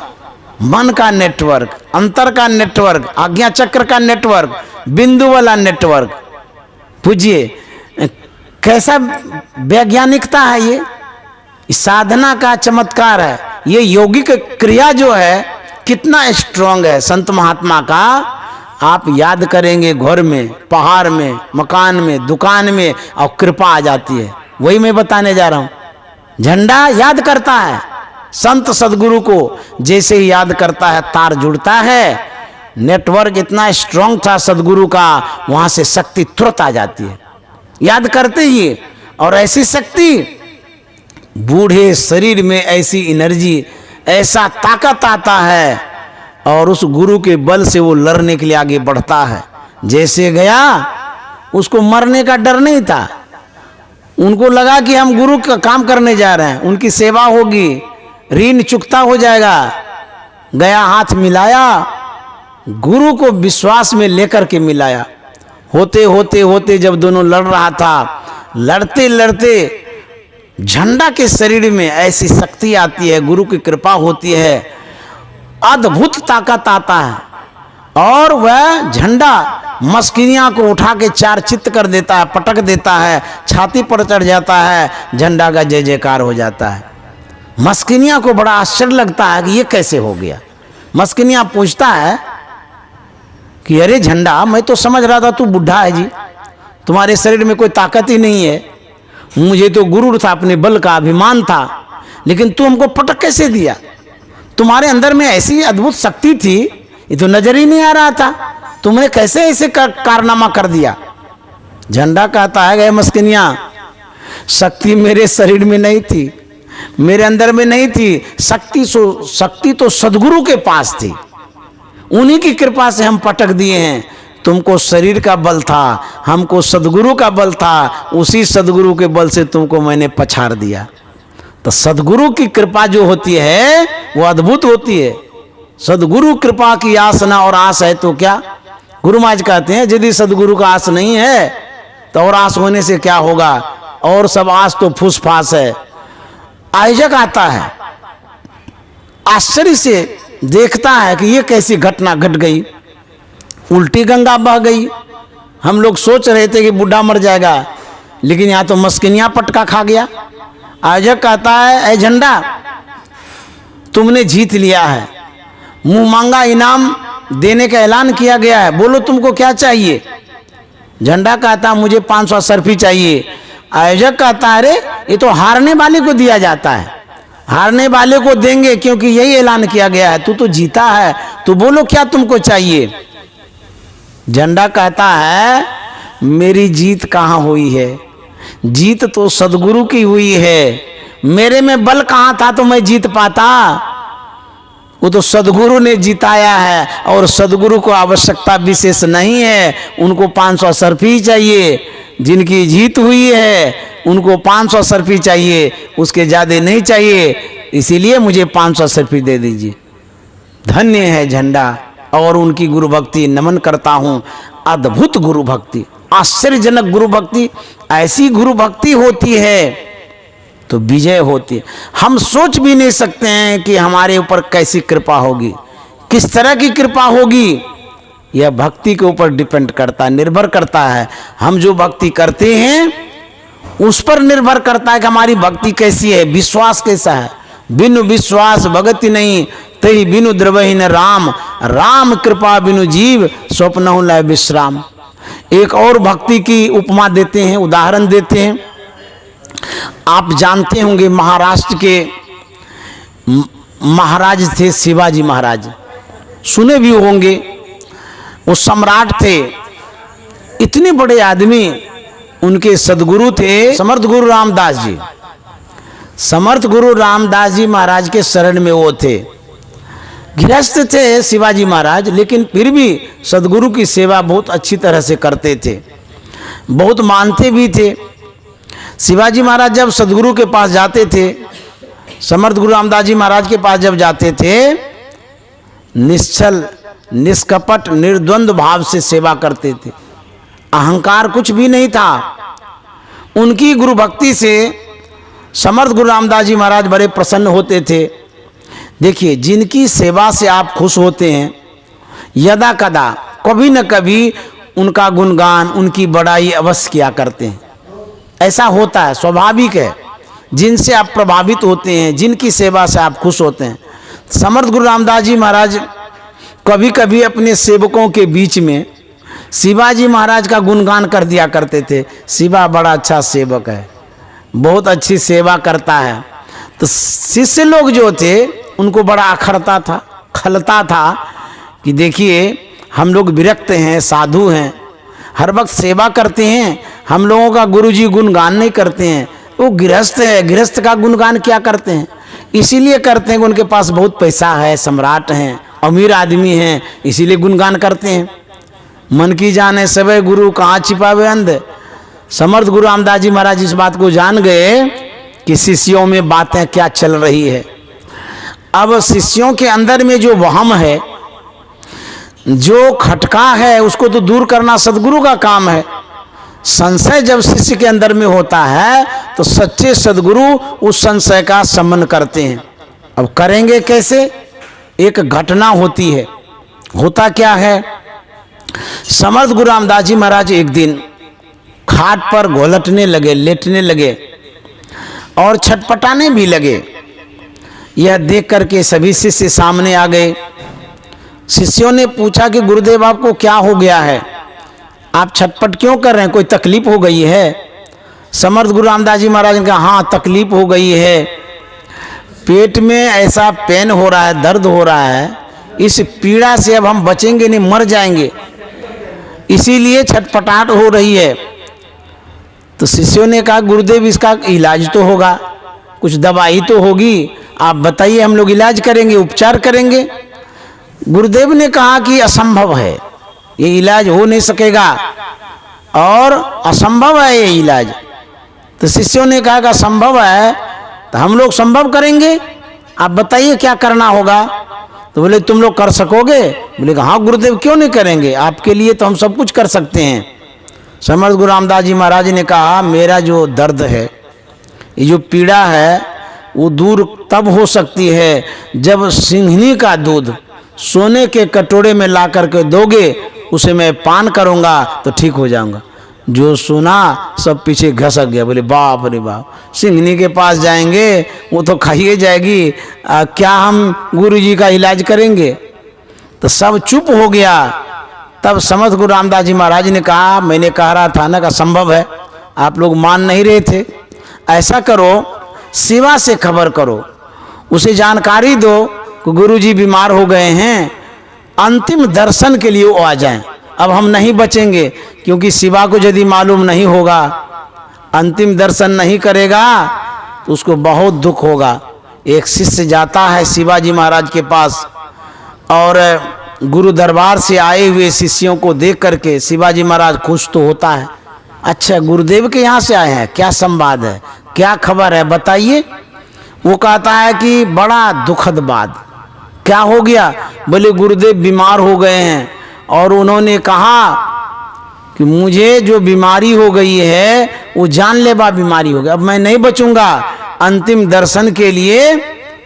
मन का नेटवर्क, अंतर का नेटवर्क, आज्ञा चक्र का नेटवर्क, बिंदु वाला नेटवर्क। बुझिए कैसा वैज्ञानिकता है ये, साधना का चमत्कार है। ये यौगिक क्रिया जो है कितना स्ट्रांग है संत महात्मा का। आप याद करेंगे घर में, पहाड़ में, मकान में, दुकान में, और कृपा आ जाती है। वही मैं बताने जा रहा हूँ। झंडा याद करता है संत सदगुरु को, जैसे ही याद करता है तार जुड़ता है। नेटवर्क इतना स्ट्रांग था सदगुरु का, वहां से शक्ति तुरंत आ जाती है। याद करते ही। और ऐसी शक्ति, बूढ़े शरीर में ऐसी एनर्जी, ऐसा ताकत आता है, और उस गुरु के बल से वो लड़ने के लिए आगे बढ़ता है। जैसे गया, उसको मरने का डर नहीं था। उनको लगा कि हम गुरु का काम करने जा रहे हैं, उनकी सेवा होगी, ऋण चुकता हो जाएगा। गया, हाथ मिलाया, गुरु को विश्वास में लेकर के मिलाया। होते होते होते जब दोनों लड़ रहा था, लड़ते लड़ते झंडा के शरीर में ऐसी शक्ति आती है, गुरु की कृपा होती है, अद्भुत ताकत आता है, और वह झंडा मस्किनिया को उठा के चार चित्त कर देता है, पटक देता है, छाती पर चढ़ जाता है, झंडा का जय जयकार हो जाता है। मस्किनिया को बड़ा आश्चर्य लगता है कि ये कैसे हो गया। मस्किनिया पूछता है कि अरे झंडा, मैं तो समझ रहा था तू बुढ़ा है जी, तुम्हारे शरीर में कोई ताकत ही नहीं है, मुझे तो गुरु था, अपने बल का अभिमान था, लेकिन तू हमको पटक कैसे दिया? तुम्हारे अंदर में ऐसी अद्भुत शक्ति थी, ये तो नजर ही नहीं आ रहा था, तुमने कैसे ऐसे कारनामा कर दिया? झंडा कहता है, गए मस्किनिया, शक्ति मेरे शरीर में नहीं थी, मेरे अंदर में नहीं थी, शक्ति तो सदगुरु के पास थी, उन्हीं की कृपा से हम पटक दिए हैं। तुमको शरीर का बल था, हमको सदगुरु का बल था, उसी सदगुरु के बल से तुमको मैंने पछाड़ दिया। तो सदगुरु की कृपा जो होती है वो अद्भुत होती है। सदगुरु कृपा की आस ना और आस है तो क्या? गुरु महाराज कहते हैं, यदि सदगुरु का आस नहीं है तो और आस होने से क्या होगा, और सब आस तो फूस फास है। आयोजक आता है, आश्चर्य से देखता है कि ये कैसी घटना घट गई, उल्टी गंगा बह गई। हम लोग सोच रहे थे कि बूढ़ा मर जाएगा, लेकिन यहाँ तो मस्किनिया पटका खा गया। आयोजक कहता है, ऐ झंडा, तुमने जीत लिया है, मुंह मांगा इनाम देने का ऐलान किया गया है, बोलो तुमको क्या चाहिए? झंडा कहता है, मुझे 500 सर्फी चाहिए। आयोजक कहता है, अरे ये तो हारने वाले को दिया जाता है, हारने वाले को देंगे क्योंकि यही ऐलान किया गया है, तू तो जीता है, तो बोलो क्या तुमको चाहिए? झंडा कहता है, मेरी जीत कहाँ हुई है, जीत तो सदगुरु की हुई है, मेरे में बल कहाँ था तो मैं जीत पाता, वो तो सदगुरु ने जिताया है, और सदगुरु को आवश्यकता विशेष नहीं है, उनको 500 सर्फी चाहिए। जिनकी जीत हुई है उनको 500 सर्फी चाहिए, उसके ज़्यादा नहीं चाहिए, इसीलिए मुझे 500 सर्फी दे दीजिए। धन्य है झंडा, और उनकी गुरु भक्ति नमन करता हूँ। अद्भुत गुरु भक्ति, आश्चर्यजनक गुरु भक्ति, ऐसी गुरु भक्ति होती है तो विजय होती है। हम सोच भी नहीं सकते हैं कि हमारे ऊपर कैसी कृपा होगी, किस तरह की कृपा होगी, यह भक्ति के ऊपर डिपेंड करता है, निर्भर करता है। हम जो भक्ति करते हैं उस पर निर्भर करता है कि हमारी भक्ति कैसी है, विश्वास कैसा है। बिनु विश्वास भगति नहीं, तही बिनु द्रवहि न राम, राम कृपा बिनु जीव स्वप्नहु लय विश्राम। एक और भक्ति की उपमा देते हैं, उदाहरण देते हैं। आप जानते होंगे महाराष्ट्र के महाराज थे शिवाजी महाराज, सुने भी होंगे। वो सम्राट थे, इतने बड़े आदमी, उनके सदगुरु थे समर्थ गुरु रामदास जी। समर्थ गुरु रामदास जी महाराज के शरण में वो थे। गृहस्थ थे शिवाजी महाराज, लेकिन फिर भी सदगुरु की सेवा बहुत अच्छी तरह से करते थे, बहुत मानते भी थे। शिवाजी महाराज जब सदगुरु के पास जाते थे, समर्थ गुरु रामदास जी महाराज के पास जब जाते थे, निश्चल निष्कपट निर्द्वंद भाव से सेवा करते थे, अहंकार कुछ भी नहीं था। उनकी गुरु भक्ति से समर्थ गुरु रामदास जी महाराज बड़े प्रसन्न होते थे। देखिए, जिनकी सेवा से आप खुश होते हैं, यदा कदा कभी न कभी उनका गुणगान, उनकी बड़ाई अवश्य किया करते हैं। ऐसा होता है, स्वाभाविक है। जिनसे आप प्रभावित होते हैं, जिनकी सेवा से आप खुश होते हैं। समर्थ गुरु रामदास जी महाराज कभी कभी अपने सेवकों के बीच में शिवाजी महाराज का गुणगान कर दिया करते थे। शिवा बड़ा अच्छा सेवक है, बहुत अच्छी सेवा करता है। तो शिष्य लोग जो थे उनको बड़ा अखरता था, खलता था कि देखिए हम लोग विरक्त हैं, साधु हैं, हर वक्त सेवा करते हैं, हम लोगों का गुरुजी गुणगान नहीं करते हैं। वो गृहस्थ है, गृहस्थ का गुणगान क्या करते हैं? इसीलिए करते हैं कि उनके पास बहुत पैसा है, सम्राट हैं, अमीर आदमी हैं, इसीलिए गुणगान करते हैं। मन की जाने सबे गुरु कहाँ छिपावे अंध। समर्थ गुरु रामदास जी महाराज इस बात को जान गए कि शिष्यों में बातें क्या चल रही है। अब शिष्यों के अंदर में जो वहम है, जो खटका है, उसको तो दूर करना सदगुरु का काम है। संशय जब शिष्य के अंदर में होता है तो सच्चे सदगुरु उस संशय का शमन करते हैं। अब करेंगे कैसे? एक घटना होती है। होता क्या है, समर्थ गुरु रामदास जी महाराज एक दिन खाट पर घोलटने लगे, लेटने लगे और छटपटाने भी लगे। यह देख करके सभी शिष्य सामने आ गए। शिष्यों ने पूछा कि गुरुदेव आपको क्या हो गया है, आप छटपट क्यों कर रहे हैं, कोई तकलीफ हो गई है? समर्थ गुरु रामदास जी महाराज ने कहा हाँ तकलीफ हो गई है, पेट में ऐसा पेन हो रहा है, दर्द हो रहा है, इस पीड़ा से अब हम बचेंगे नहीं, मर जाएंगे, इसीलिए छटपटाहट हो रही है। तो शिष्यों ने कहा गुरुदेव इसका इलाज तो होगा, कुछ दवाई तो होगी, आप बताइए हम लोग इलाज करेंगे, उपचार करेंगे। गुरुदेव ने कहा कि असंभव है, ये इलाज हो नहीं सकेगा और असंभव है ये इलाज। तो शिष्यों ने कहा कि असंभव है तो हम लोग संभव करेंगे, आप बताइए क्या करना होगा। तो बोले तुम लोग कर सकोगे? बोले हाँ गुरुदेव क्यों नहीं करेंगे, आपके लिए तो हम सब कुछ कर सकते हैं। समर्थ गुरु रामदास जी महाराज ने कहा मेरा जो दर्द है, ये जो पीड़ा है, वो दूर तब हो सकती है जब सिंघनी का दूध सोने के कटोरे में ला करके दोगे, उसे मैं पान करूँगा तो ठीक हो जाऊँगा। जो सुना सब पीछे घसक गया, बोले बाप रे बाप, सिंघनी के पास जाएंगे वो तो खाइए जाएगी, क्या हम गुरु जी का इलाज करेंगे? तो सब चुप हो गया। तब समर्थ गुरु रामदास जी महाराज ने कहा मैंने कह रहा था ना कि संभव है, आप लोग मान नहीं रहे थे। ऐसा करो, सेवा से खबर करो, उसे जानकारी दो कि गुरु जी बीमार हो गए हैं, अंतिम दर्शन के लिए वो आ जाएं। अब हम नहीं बचेंगे, क्योंकि शिवा को यदि मालूम नहीं होगा, अंतिम दर्शन नहीं करेगा तो उसको बहुत दुख होगा। एक शिष्य जाता है शिवाजी महाराज के पास और गुरु दरबार से आए हुए शिष्यों को देख करके शिवाजी महाराज खुश तो होता है, अच्छा गुरुदेव के यहाँ से आए हैं, क्या संवाद है, क्या खबर है बताइए। वो कहता है कि बड़ा दुखद बात। क्या हो गया? बोले गुरुदेव बीमार हो गए हैं और उन्होंने कहा कि मुझे जो बीमारी हो गई है वो जानलेवा बीमारी हो गई, अब मैं नहीं बचूंगा, अंतिम दर्शन के लिए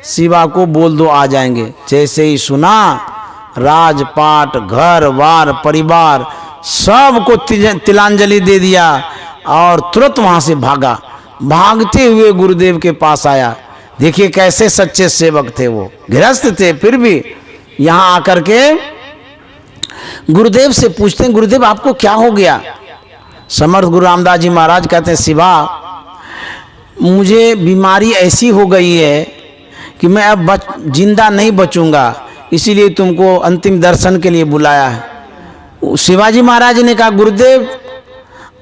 शिवा को बोल दो आ जाएंगे। जैसे ही सुना, राजपाट, घर वार, परिवार सबको तिलांजलि दे दिया और तुरंत वहां से भागा। भागते हुए गुरुदेव के पास आया। देखिए कैसे सच्चे सेवक थे, वो गृहस्थ थे, फिर भी यहाँ आकर के गुरुदेव से पूछते हैं गुरुदेव आपको क्या हो गया? समर्थ गुरु रामदास जी महाराज कहते हैं शिवा, मुझे बीमारी ऐसी हो गई है कि मैं अब जिंदा नहीं बचूंगा, इसीलिए तुमको अंतिम दर्शन के लिए बुलाया है। शिवाजी महाराज ने कहा गुरुदेव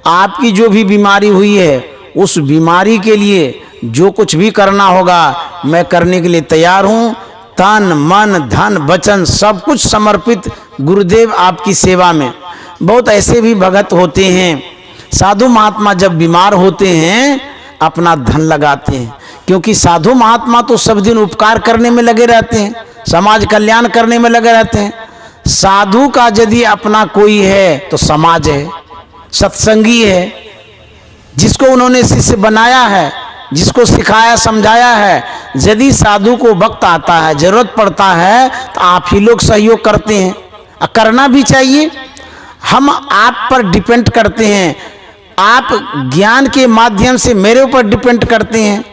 आपकी जो भी बीमारी हुई है उस बीमारी के लिए जो कुछ भी करना होगा मैं करने के लिए तैयार हूँ, तन मन धन वचन सब कुछ समर्पित गुरुदेव आपकी सेवा में। बहुत ऐसे भी भगत होते हैं, साधु महात्मा जब बीमार होते हैं अपना धन लगाते हैं, क्योंकि साधु महात्मा तो सब दिन उपकार करने में लगे रहते हैं, समाज कल्याण करने में लगे रहते हैं। साधु का यदि अपना कोई है तो समाज है, सत्संगी है, जिसको उन्होंने शिष्य बनाया है, जिसको सिखाया समझाया है। यदि साधु को वक्त आता है, जरूरत पड़ता है तो आप ही लोग सहयोग करते हैं, करना भी चाहिए। हम आप पर डिपेंड करते हैं, आप ज्ञान के माध्यम से मेरे ऊपर डिपेंड करते हैं,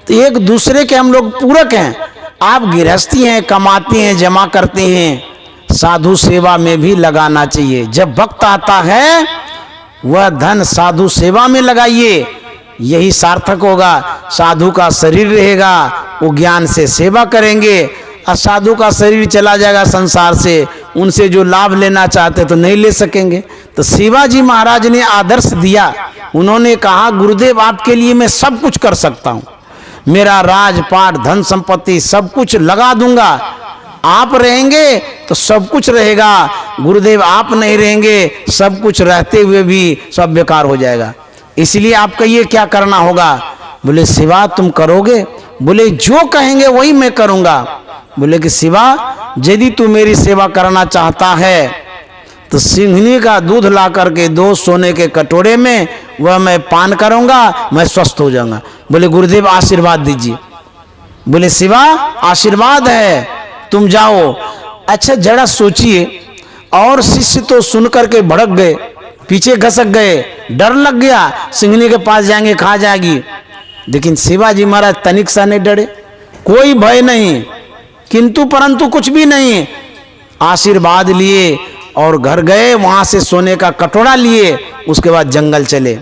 तो एक दूसरे के हम लोग पूरक हैं। आप गृहस्थी हैं, कमाते हैं, जमा करते हैं, साधु सेवा में भी लगाना चाहिए। जब वक्त आता है वह धन साधु सेवा में लगाइए, यही सार्थक होगा। साधु का शरीर रहेगा, वो ज्ञान से सेवा करेंगे, और साधु का शरीर चला जाएगा संसार से, उनसे जो लाभ लेना चाहते तो नहीं ले सकेंगे। तो शिवाजी महाराज ने आदर्श दिया, उन्होंने कहा गुरुदेव आपके लिए मैं सब कुछ कर सकता हूँ, मेरा राजपाट धन संपत्ति सब कुछ लगा दूंगा, आप रहेंगे तो सब कुछ रहेगा, गुरुदेव आप नहीं रहेंगे सब कुछ रहते हुए भी सब बेकार हो जाएगा, इसलिए आपका ये क्या करना होगा। बोले शिवा तुम करोगे? बोले जो कहेंगे वही मैं करूंगा। बोले कि शिवा यदि तू मेरी सेवा करना चाहता है तो सिंघनी का दूध ला करके 2 सोने के कटोरे में वह मैं पान करूंगा, मैं स्वस्थ हो जाऊंगा। बोले गुरुदेव आशीर्वाद दीजिए। बोले शिवा आशीर्वाद है, तुम जाओ। अच्छा जरा सोचिए, और शिष्य तो सुन करके भड़क गए, पीछे घसक गए, डर लग गया सिंघनी के पास जाएंगे खा जाएगी। लेकिन शिवाजी महाराज तनिक सा नहीं डरे, कोई भय नहीं, किंतु परंतु कुछ भी नहीं, आशीर्वाद लिए और घर गए, वहां से सोने का कटोरा लिए, उसके बाद जंगल चले।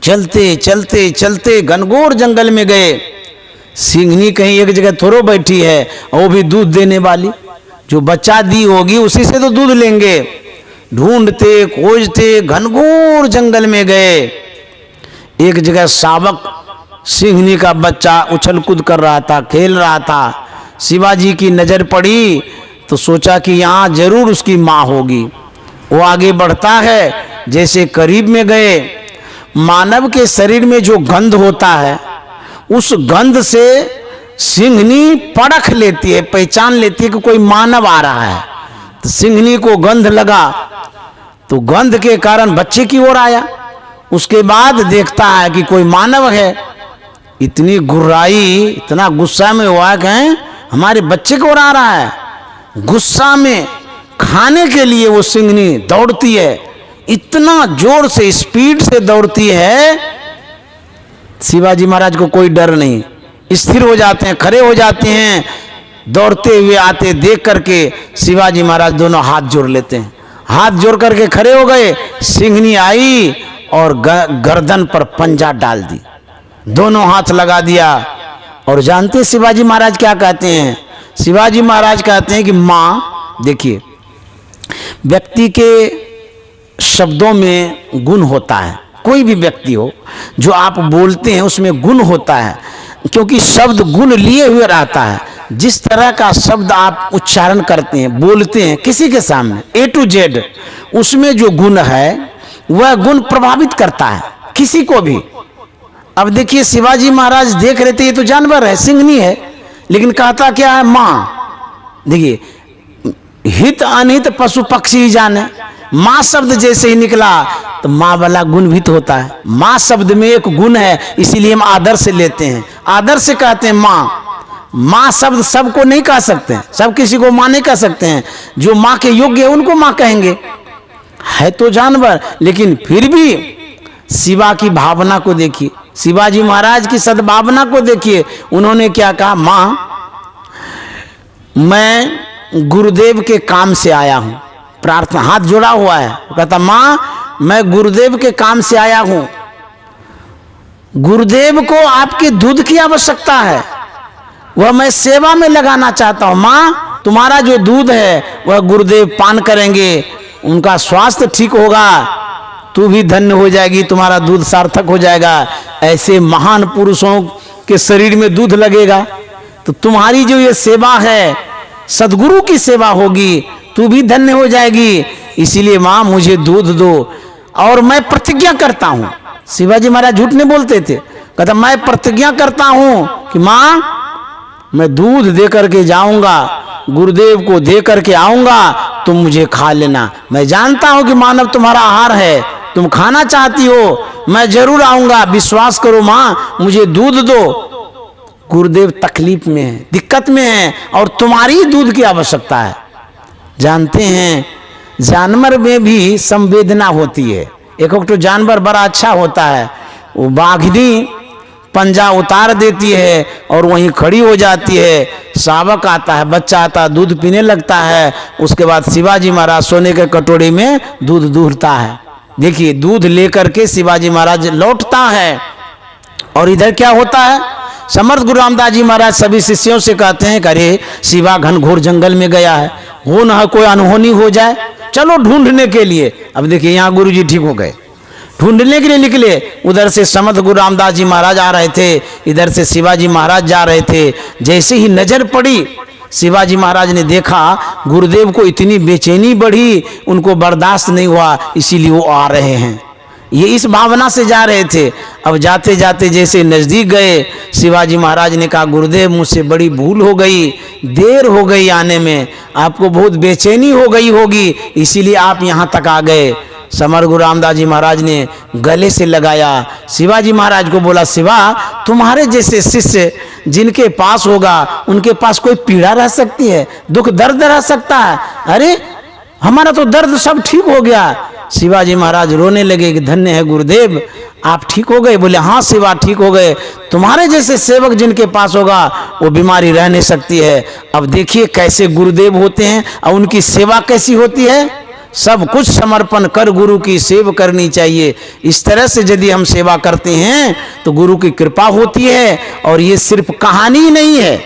चलते चलते चलते घनघोर जंगल में गए। सिंघनी कहीं एक जगह थोड़ो बैठी है, वो भी दूध देने वाली, जो बच्चा दी होगी उसी से तो दूध लेंगे। ढूंढते खोजते घनघोर जंगल में गए। एक जगह शावक सिंघनी का बच्चा उछल कूद कर रहा था, खेल रहा था। शिवाजी की नजर पड़ी तो सोचा कि यहाँ जरूर उसकी माँ होगी। वो आगे बढ़ता है, जैसे करीब में गए, मानव के शरीर में जो गंध होता है उस गंध से सिंघनी परख लेती है, पहचान लेती है कि कोई मानव आ रहा है। तो सिंघनी को गंध लगा तो गंध के कारण बच्चे की ओर आया। उसके बाद देखता है कि कोई मानव है। इतनी गुर्राई, इतना गुस्सा में हुआ कि हमारे बच्चे को आ रहा है। गुस्सा में खाने के लिए वो सिंघनी दौड़ती है, इतना जोर से स्पीड से दौड़ती है। शिवाजी महाराज को कोई डर नहीं, स्थिर हो जाते हैं, खड़े हो जाते हैं। दौड़ते हुए आते देख करके शिवाजी महाराज दोनों हाथ जोड़ लेते हैं, हाथ जोड़ करके खड़े हो गए। सिंघनी आई और गर्दन पर पंजा डाल दी, दोनों हाथ लगा दिया। और जानते शिवाजी महाराज क्या कहते हैं? शिवाजी महाराज कहते हैं कि माँ, देखिए व्यक्ति के शब्दों में गुण होता है, कोई भी व्यक्ति हो जो आप बोलते हैं उसमें गुण होता है, क्योंकि शब्द गुण लिए हुए रहता है। जिस तरह का शब्द आप उच्चारण करते हैं, बोलते हैं किसी के सामने A to Z, उसमें जो गुण है वह गुण प्रभावित करता है किसी को भी। अब देखिए शिवाजी महाराज देख रहे थे, ये तो जानवर है, सिंघनी है, लेकिन कहता क्या है? माँ। देखिए हित अनहित पशु पक्षी ही जाने, माँ शब्द जैसे ही निकला तो माँ वाला गुण भी तो होता है। माँ शब्द में एक गुण है, इसीलिए हम आदर से लेते हैं, आदर से कहते हैं माँ। माँ शब्द सबको नहीं कह सकते हैं, सब किसी को माँ नहीं कह सकते हैं। जो माँ के योग्य है उनको माँ कहेंगे, है तो जानवर, लेकिन फिर भी शिवा की भावना को देखिए, शिवाजी महाराज की सद्भावना को देखिए। उन्होंने क्या कहा? माँ मैं गुरुदेव के काम से आया हूं, प्रार्थना, हाथ जोड़ा हुआ है। कहता माँ मैं गुरुदेव के काम से आया हूं, गुरुदेव को आपके दूध की आवश्यकता है, वह मैं सेवा में लगाना चाहता हूं। माँ तुम्हारा जो दूध है वह गुरुदेव पान करेंगे, उनका स्वास्थ्य ठीक होगा, तू भी धन्य हो जाएगी, तुम्हारा दूध सार्थक हो जाएगा। ऐसे महान पुरुषों के शरीर में दूध लगेगा तो तुम्हारी जो ये सेवा है सदगुरु की सेवा होगी, तू भी धन्य हो जाएगी। इसीलिए माँ मुझे दूध दो। और मैं प्रतिज्ञा करता हूँ, शिवाजी महाराज झूठ नहीं बोलते थे, कहता मैं प्रतिज्ञा करता हूँ कि माँ मैं दूध दे करके जाऊंगा, गुरुदेव को दे करके आऊंगा, तुम मुझे खा लेना। मैं जानता हूं कि मानव तुम्हारा आहार है, तुम खाना चाहती हो, मैं जरूर आऊंगा, विश्वास करो माँ मुझे दूध दो। गुरुदेव तकलीफ में है, दिक्कत में है और तुम्हारी दूध की आवश्यकता है। जानते हैं जानवर में भी संवेदना होती है। एक तो जानवर बड़ा अच्छा होता है, वो बाघनी पंजा उतार देती है और वहीं खड़ी हो जाती है। शावक आता है, बच्चा आता है, दूध पीने लगता है। उसके बाद शिवाजी महाराज सोने के कटोरी में दूध दूहता है। देखिए दूध लेकर के शिवाजी महाराज लौटता है। और इधर क्या होता है? समर्थ गुरु रामदास जी महाराज सभी शिष्यों से कहते हैं, अरे शिवा घनघोर जंगल में गया है, हो ना कोई अनहोनी हो जाए, चलो ढूंढने के लिए। अब देखिए यहाँ गुरु जी ठीक हो गए, ढूंढने के लिए निकले। उधर से समर्थ गुरु रामदास जी महाराज आ रहे थे, इधर से शिवाजी महाराज जा रहे थे। जैसे ही नजर पड़ी, शिवाजी महाराज ने देखा गुरुदेव को इतनी बेचैनी बढ़ी, उनको बर्दाश्त नहीं हुआ, इसीलिए वो आ रहे हैं। ये इस भावना से जा रहे थे। अब जाते जाते जैसे नज़दीक गए, शिवाजी महाराज ने कहा गुरुदेव मुझसे बड़ी भूल हो गई, देर हो गई आने में, आपको बहुत बेचैनी हो गई होगी, इसीलिए आप यहाँ तक आ गए। समर्थ गुरु रामदास जी महाराज ने गले से लगाया, शिवाजी महाराज को बोला शिवा, तुम्हारे जैसे शिष्य जिनके पास होगा उनके पास कोई पीड़ा रह सकती है, दुख दर्द रह सकता है? अरे हमारा तो दर्द सब ठीक हो गया। शिवाजी महाराज रोने लगे कि धन्य है गुरुदेव, आप ठीक हो गए? बोले हाँ शिवा ठीक हो गए, तुम्हारे जैसे सेवक जिनके पास होगा वो बीमारी रह नहीं सकती है। अब देखिए कैसे गुरुदेव होते हैं और उनकी सेवा कैसी होती है, सब कुछ समर्पण कर गुरु की सेवा करनी चाहिए। इस तरह से यदि हम सेवा करते हैं तो गुरु की कृपा होती है। और ये सिर्फ कहानी नहीं है,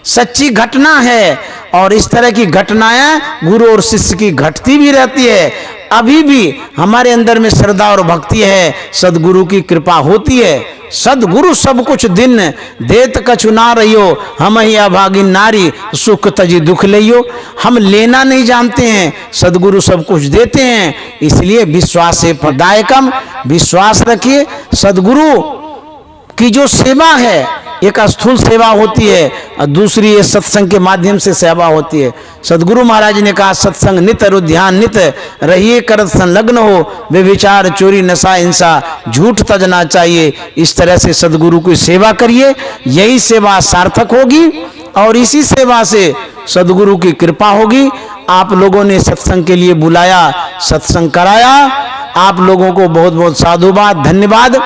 सच्ची घटना है। और इस तरह की घटनाएं गुरु और शिष्य की घटती भी रहती है। अभी भी हमारे अंदर में श्रद्धा और भक्ति है, सदगुरु की कृपा होती है। सदगुरु सब कुछ दिन देत कछु ना रहियो, हम ही अभागिन नारी सुख तजी दुख लियो। हम लेना नहीं जानते हैं, सदगुरु सब कुछ देते हैं। इसलिए विश्वास से प्रदायकम, विश्वास रखिए। सदगुरु की जो सेवा है, एक स्थूल सेवा होती है और दूसरी ये सत्संग के माध्यम से सेवा होती है। सदगुरु महाराज ने कहा सत्संग नित रुध्यान नित रहिए करत संलग्न हो, बेविचार चोरी नशा हिंसा झूठ तजना चाहिए। इस तरह से सदगुरु की सेवा करिए, यही सेवा सार्थक होगी और इसी सेवा से सदगुरु की कृपा होगी। आप लोगों ने सत्संग के लिए बुलाया, सत्संग कराया, आप लोगों को बहुत बहुत साधुवाद, धन्यवाद।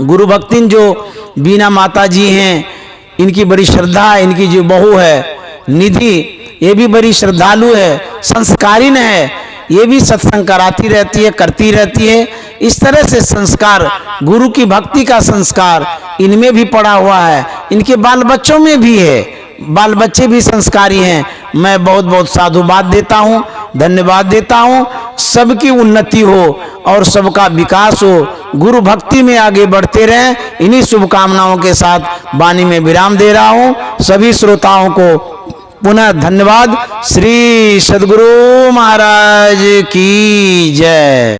गुरु भक्तिन जो बीना माता जी हैं, इनकी बड़ी श्रद्धा है। इनकी जो बहू है निधि, ये भी बड़ी श्रद्धालु है, संस्कारीन है, ये भी सत्संग कराती रहती है, करती रहती है। इस तरह से संस्कार, गुरु की भक्ति का संस्कार इनमें भी पड़ा हुआ है, इनके बाल बच्चों में भी है, बाल बच्चे भी संस्कारी हैं। मैं बहुत बहुत साधुवाद देता हूँ, धन्यवाद देता हूँ। सबकी उन्नति हो और सबका विकास हो, गुरु भक्ति में आगे बढ़ते रहें, इन्हीं शुभकामनाओं के साथ वाणी में विराम दे रहा हूँ। सभी श्रोताओं को पुनः धन्यवाद। श्री सद्गुरु महाराज की जय।